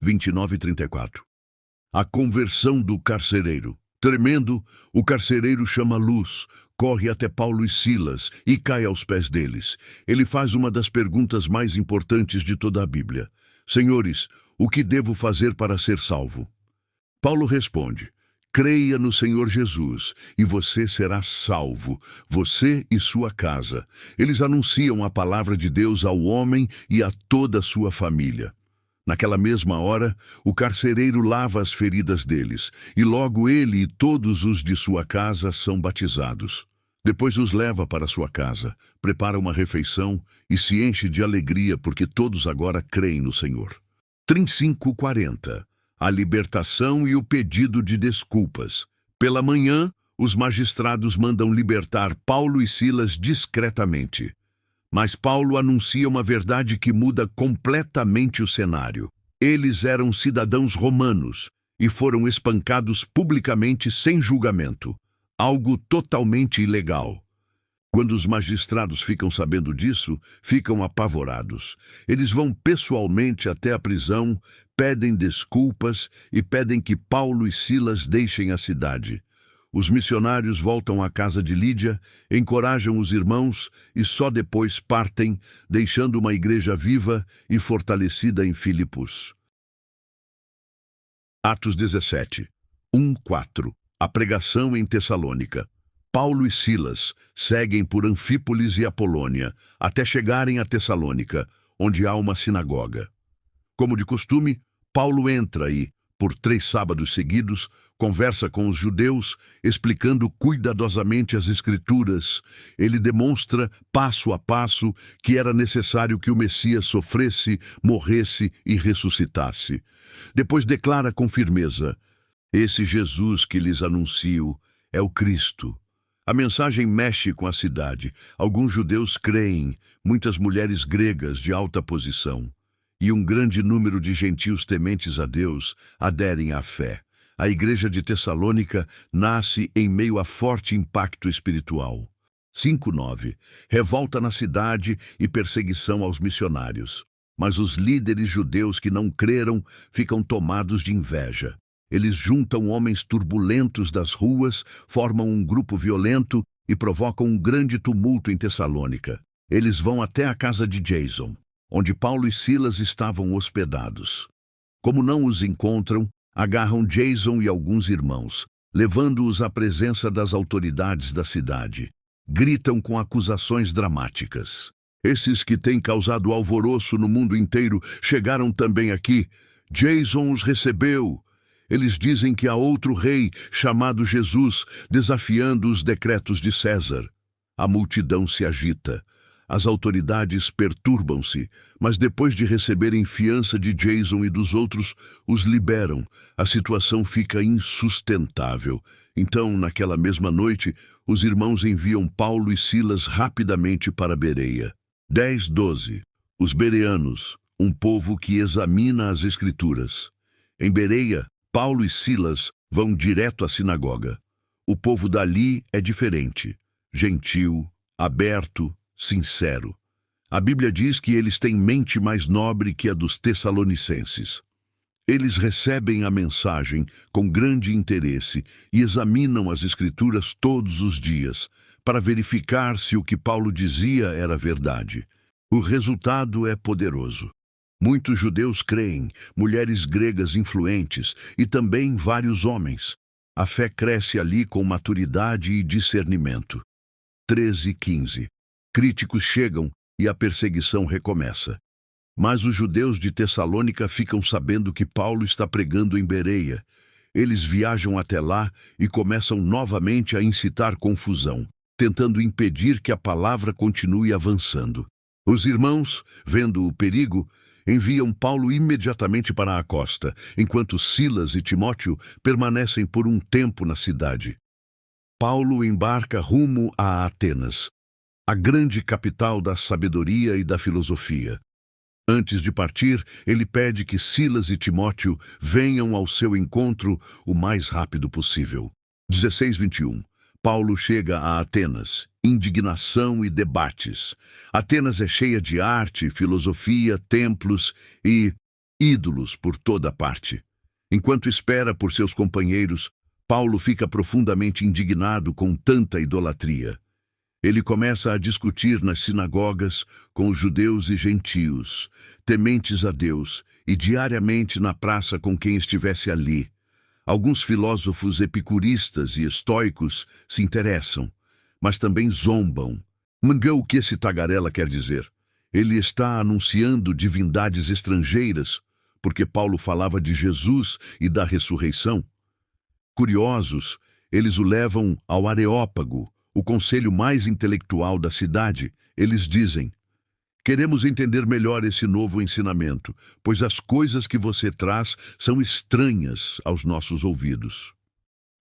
29:34. A conversão do carcereiro. Tremendo, o carcereiro chama a luz, corre até Paulo e Silas e cai aos pés deles. Ele faz uma das perguntas mais importantes de toda a Bíblia. Senhores, o que devo fazer para ser salvo? Paulo responde: creia no Senhor Jesus e você será salvo, você e sua casa. Eles anunciam a palavra de Deus ao homem e a toda a sua família. Naquela mesma hora, o carcereiro lava as feridas deles, e logo ele e todos os de sua casa são batizados. Depois os leva para sua casa, prepara uma refeição e se enche de alegria porque todos agora creem no Senhor. 35:40. A libertação e o pedido de desculpas. Pela manhã, os magistrados mandam libertar Paulo e Silas discretamente. Mas Paulo anuncia uma verdade que muda completamente o cenário. Eles eram cidadãos romanos e foram espancados publicamente sem julgamento, algo totalmente ilegal. Quando os magistrados ficam sabendo disso, ficam apavorados. Eles vão pessoalmente até a prisão, pedem desculpas e pedem que Paulo e Silas deixem a cidade. Os missionários voltam à casa de Lídia, encorajam os irmãos e só depois partem, deixando uma igreja viva e fortalecida em Filipos. Atos 17, 1-4. A pregação em Tessalônica. Paulo e Silas seguem por Anfípolis e Apolônia, até chegarem a Tessalônica, onde há uma sinagoga. Como de costume, Paulo entra e, por 3 sábados seguidos, conversa com os judeus, explicando cuidadosamente as Escrituras. Ele demonstra, passo a passo, que era necessário que o Messias sofresse, morresse e ressuscitasse. Depois declara com firmeza: esse Jesus que lhes anuncio é o Cristo. A mensagem mexe com a cidade. Alguns judeus creem, muitas mulheres gregas de alta posição. E um grande número de gentios tementes a Deus aderem à fé. A igreja de Tessalônica nasce em meio a forte impacto espiritual. 5:9. Revolta na cidade e perseguição aos missionários. Mas os líderes judeus que não creram ficam tomados de inveja. Eles juntam homens turbulentos das ruas, formam um grupo violento e provocam um grande tumulto em Tessalônica. Eles vão até a casa de Jason, onde Paulo e Silas estavam hospedados. Como não os encontram, agarram Jason e alguns irmãos, levando-os à presença das autoridades da cidade. Gritam com acusações dramáticas. Esses que têm causado alvoroço no mundo inteiro chegaram também aqui. Jason os recebeu. Eles dizem que há outro rei, chamado Jesus, desafiando os decretos de César. A multidão se agita. As autoridades perturbam-se, mas depois de receberem fiança de Jason e dos outros, os liberam. A situação fica insustentável. Então, naquela mesma noite, os irmãos enviam Paulo e Silas rapidamente para Bereia. 10:12. Os bereanos, um povo que examina as Escrituras. Em Bereia, Paulo e Silas vão direto à sinagoga. O povo dali é diferente, gentil, aberto, sincero. A Bíblia diz que eles têm mente mais nobre que a dos tessalonicenses. Eles recebem a mensagem com grande interesse e examinam as Escrituras todos os dias para verificar se o que Paulo dizia era verdade. O resultado é poderoso. Muitos judeus creem, mulheres gregas influentes e também vários homens. A fé cresce ali com maturidade e discernimento. 13:15. Críticos chegam e a perseguição recomeça. Mas os judeus de Tessalônica ficam sabendo que Paulo está pregando em Bereia. Eles viajam até lá e começam novamente a incitar confusão, tentando impedir que a palavra continue avançando. Os irmãos, vendo o perigo, enviam Paulo imediatamente para a costa, enquanto Silas e Timóteo permanecem por um tempo na cidade. Paulo embarca rumo a Atenas, a grande capital da sabedoria e da filosofia. Antes de partir, ele pede que Silas e Timóteo venham ao seu encontro o mais rápido possível. 16:21. Paulo chega a Atenas. Indignação e debates. Atenas é cheia de arte, filosofia, templos e ídolos por toda parte. Enquanto espera por seus companheiros, Paulo fica profundamente indignado com tanta idolatria. Ele começa a discutir nas sinagogas com os judeus e gentios, tementes a Deus, e diariamente na praça com quem estivesse ali. Alguns filósofos epicuristas e estoicos se interessam, mas também zombam. Manga, o que esse tagarela quer dizer? Ele está anunciando divindades estrangeiras, porque Paulo falava de Jesus e da ressurreição. Curiosos, eles o levam ao Areópago, o conselho mais intelectual da cidade. Eles dizem: queremos entender melhor esse novo ensinamento, pois as coisas que você traz são estranhas aos nossos ouvidos.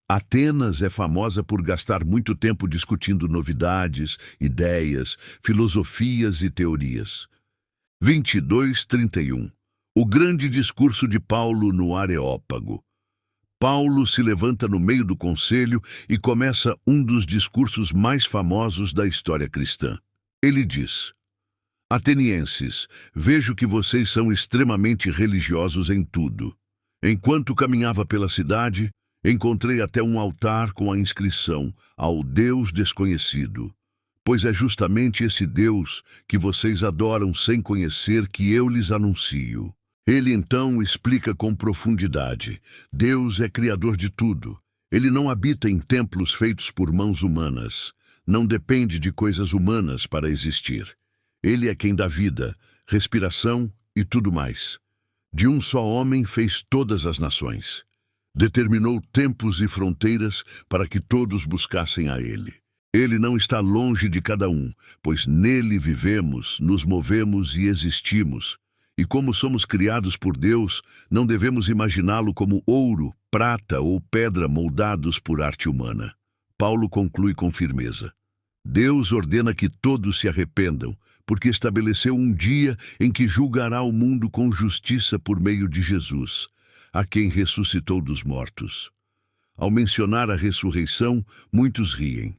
Atenas é famosa por gastar muito tempo discutindo novidades, ideias, filosofias e teorias. 22:31. O grande discurso de Paulo no Areópago. Paulo se levanta no meio do conselho e começa um dos discursos mais famosos da história cristã. Ele diz: Atenienses, vejo que vocês são extremamente religiosos em tudo. Enquanto caminhava pela cidade, encontrei até um altar com a inscrição ao Deus desconhecido, pois é justamente esse Deus que vocês adoram sem conhecer que eu lhes anuncio. Ele então explica com profundidade: Deus é criador de tudo. Ele não habita em templos feitos por mãos humanas. Não depende de coisas humanas para existir. Ele é quem dá vida, respiração e tudo mais. De um só homem fez todas as nações. Determinou tempos e fronteiras para que todos buscassem a Ele. Ele não está longe de cada um, pois nele vivemos, nos movemos e existimos. E como somos criados por Deus, não devemos imaginá-lo como ouro, prata ou pedra moldados por arte humana. Paulo conclui com firmeza: Deus ordena que todos se arrependam, porque estabeleceu um dia em que julgará o mundo com justiça por meio de Jesus, a quem ressuscitou dos mortos. Ao mencionar a ressurreição, muitos riem.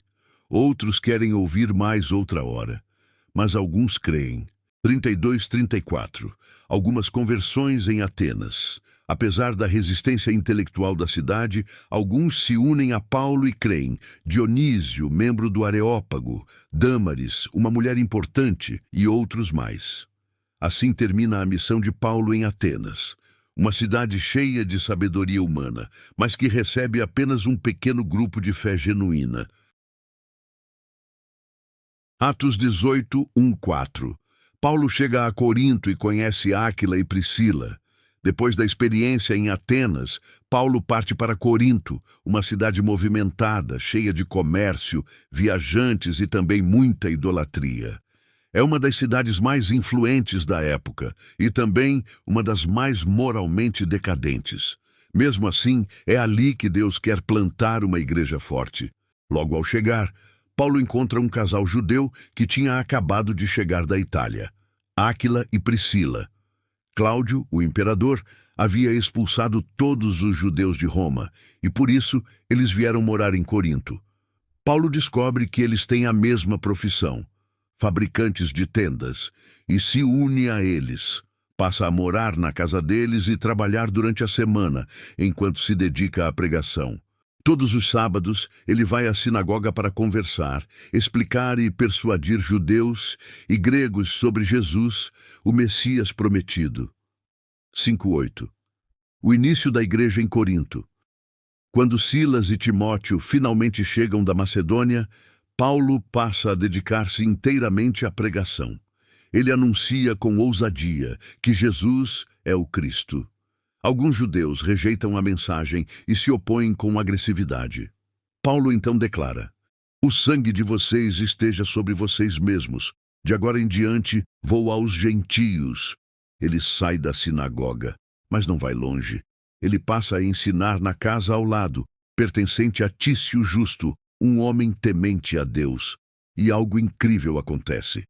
Outros querem ouvir mais outra hora, mas alguns creem. 32:34. Algumas conversões em Atenas. Apesar da resistência intelectual da cidade, alguns se unem a Paulo e creem. Dionísio, membro do Areópago, Dâmaris, uma mulher importante, e outros mais. Assim termina a missão de Paulo em Atenas, uma cidade cheia de sabedoria humana, mas que recebe apenas um pequeno grupo de fé genuína. Atos 18:1-4. Paulo chega a Corinto e conhece Áquila e Priscila. Depois da experiência em Atenas, Paulo parte para Corinto, uma cidade movimentada, cheia de comércio, viajantes e também muita idolatria. É uma das cidades mais influentes da época e também uma das mais moralmente decadentes. Mesmo assim, é ali que Deus quer plantar uma igreja forte. Logo ao chegar, Paulo encontra um casal judeu que tinha acabado de chegar da Itália, Áquila e Priscila. Cláudio, o imperador, havia expulsado todos os judeus de Roma e, por isso, eles vieram morar em Corinto. Paulo descobre que eles têm a mesma profissão, fabricantes de tendas, e se une a eles. Passa a morar na casa deles e trabalhar durante a semana, enquanto se dedica à pregação. Todos os sábados, ele vai à sinagoga para conversar, explicar e persuadir judeus e gregos sobre Jesus, o Messias prometido. 5:8. O início da igreja em Corinto. Quando Silas e Timóteo finalmente chegam da Macedônia, Paulo passa a dedicar-se inteiramente à pregação. Ele anuncia com ousadia que Jesus é o Cristo. Alguns judeus rejeitam a mensagem e se opõem com agressividade. Paulo então declara: O sangue de vocês esteja sobre vocês mesmos. De agora em diante, vou aos gentios. Ele sai da sinagoga, mas não vai longe. Ele passa a ensinar na casa ao lado, pertencente a Tício Justo, um homem temente a Deus. E algo incrível acontece.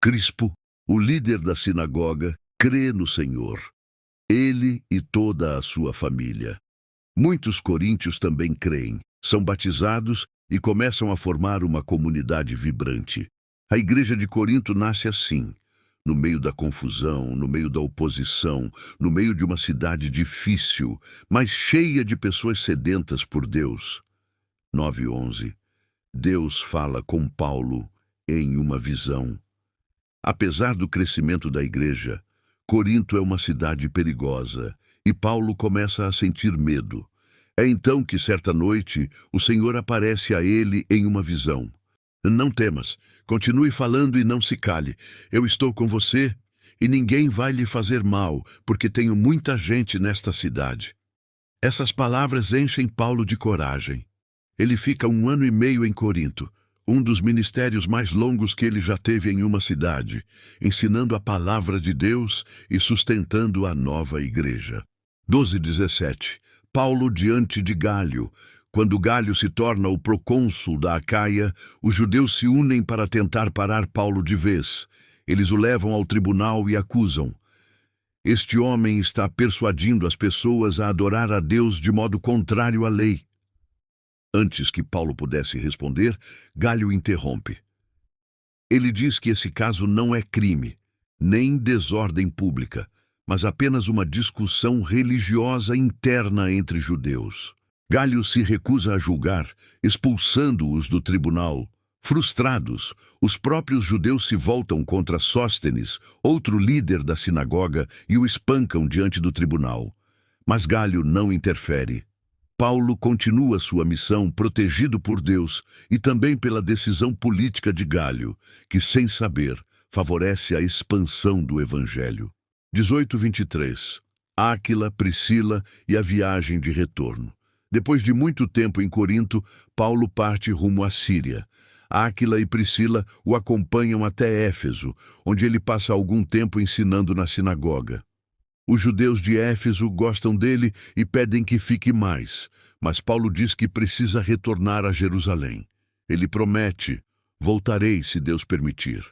Crispo, o líder da sinagoga, crê no Senhor. Ele e toda a sua família. Muitos coríntios também creem, são batizados e começam a formar uma comunidade vibrante. A igreja de Corinto nasce assim. no meio da confusão, no meio da oposição, no meio de uma cidade difícil, mas cheia de pessoas sedentas por Deus. 9:11. Deus fala com Paulo em uma visão. Apesar do crescimento da igreja, Corinto é uma cidade perigosa e Paulo começa a sentir medo. É então que, certa noite, o Senhor aparece a ele em uma visão. Não temas, continue falando e não se cale. Eu estou com você e ninguém vai lhe fazer mal, porque tenho muita gente nesta cidade. Essas palavras enchem Paulo de coragem. Ele fica 1 ano e meio em Corinto, um dos ministérios mais longos que ele já teve em uma cidade, ensinando a palavra de Deus e sustentando a nova igreja. 12:17. Paulo diante de Gálio. Quando Gálio se torna o procônsul da Acaia, os judeus se unem para tentar parar Paulo de vez. Eles o levam ao tribunal e acusam. Este homem está persuadindo as pessoas a adorar a Deus de modo contrário à lei. Antes que Paulo pudesse responder, Gálio interrompe. Ele diz que esse caso não é crime, nem desordem pública, mas apenas uma discussão religiosa interna entre judeus. Gálio se recusa a julgar, expulsando-os do tribunal. Frustrados, os próprios judeus se voltam contra Sóstenes, outro líder da sinagoga, e o espancam diante do tribunal. Mas Gálio não interfere. Paulo continua sua missão protegido por Deus e também pela decisão política de Gálio, que, sem saber, favorece a expansão do Evangelho. 18:23. Áquila, Priscila e a viagem de retorno. Depois de muito tempo em Corinto, Paulo parte rumo à Síria. Áquila e Priscila o acompanham até Éfeso, onde ele passa algum tempo ensinando na sinagoga. Os judeus de Éfeso gostam dele e pedem que fique mais, mas Paulo diz que precisa retornar a Jerusalém. Ele promete: voltarei se Deus permitir.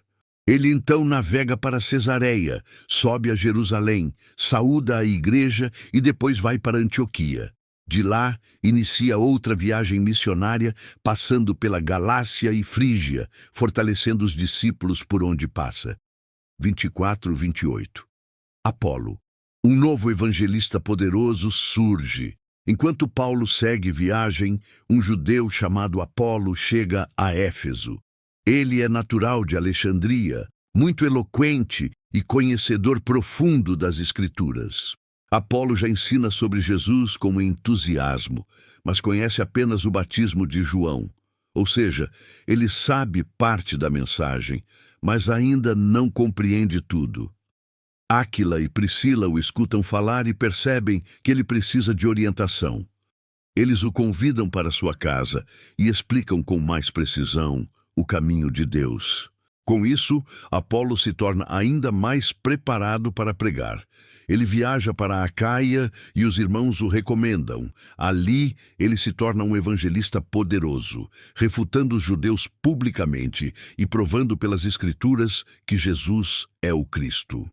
Ele então navega para Cesareia, sobe a Jerusalém, saúda a igreja e depois vai para Antioquia. De lá, inicia outra viagem missionária, passando pela Galácia e Frígia, fortalecendo os discípulos por onde passa. 24:28. Apolo. Um novo evangelista poderoso surge. Enquanto Paulo segue viagem, um judeu chamado Apolo chega a Éfeso. Ele é natural de Alexandria, muito eloquente e conhecedor profundo das Escrituras. Apolo já ensina sobre Jesus com entusiasmo, mas conhece apenas o batismo de João. Ou seja, ele sabe parte da mensagem, mas ainda não compreende tudo. Áquila e Priscila o escutam falar e percebem que ele precisa de orientação. Eles o convidam para sua casa e explicam com mais precisão o caminho de Deus. Com isso, Apolo se torna ainda mais preparado para pregar. Ele viaja para a Acaia e os irmãos o recomendam. Ali, ele se torna um evangelista poderoso, refutando os judeus publicamente e provando pelas Escrituras que Jesus é o Cristo.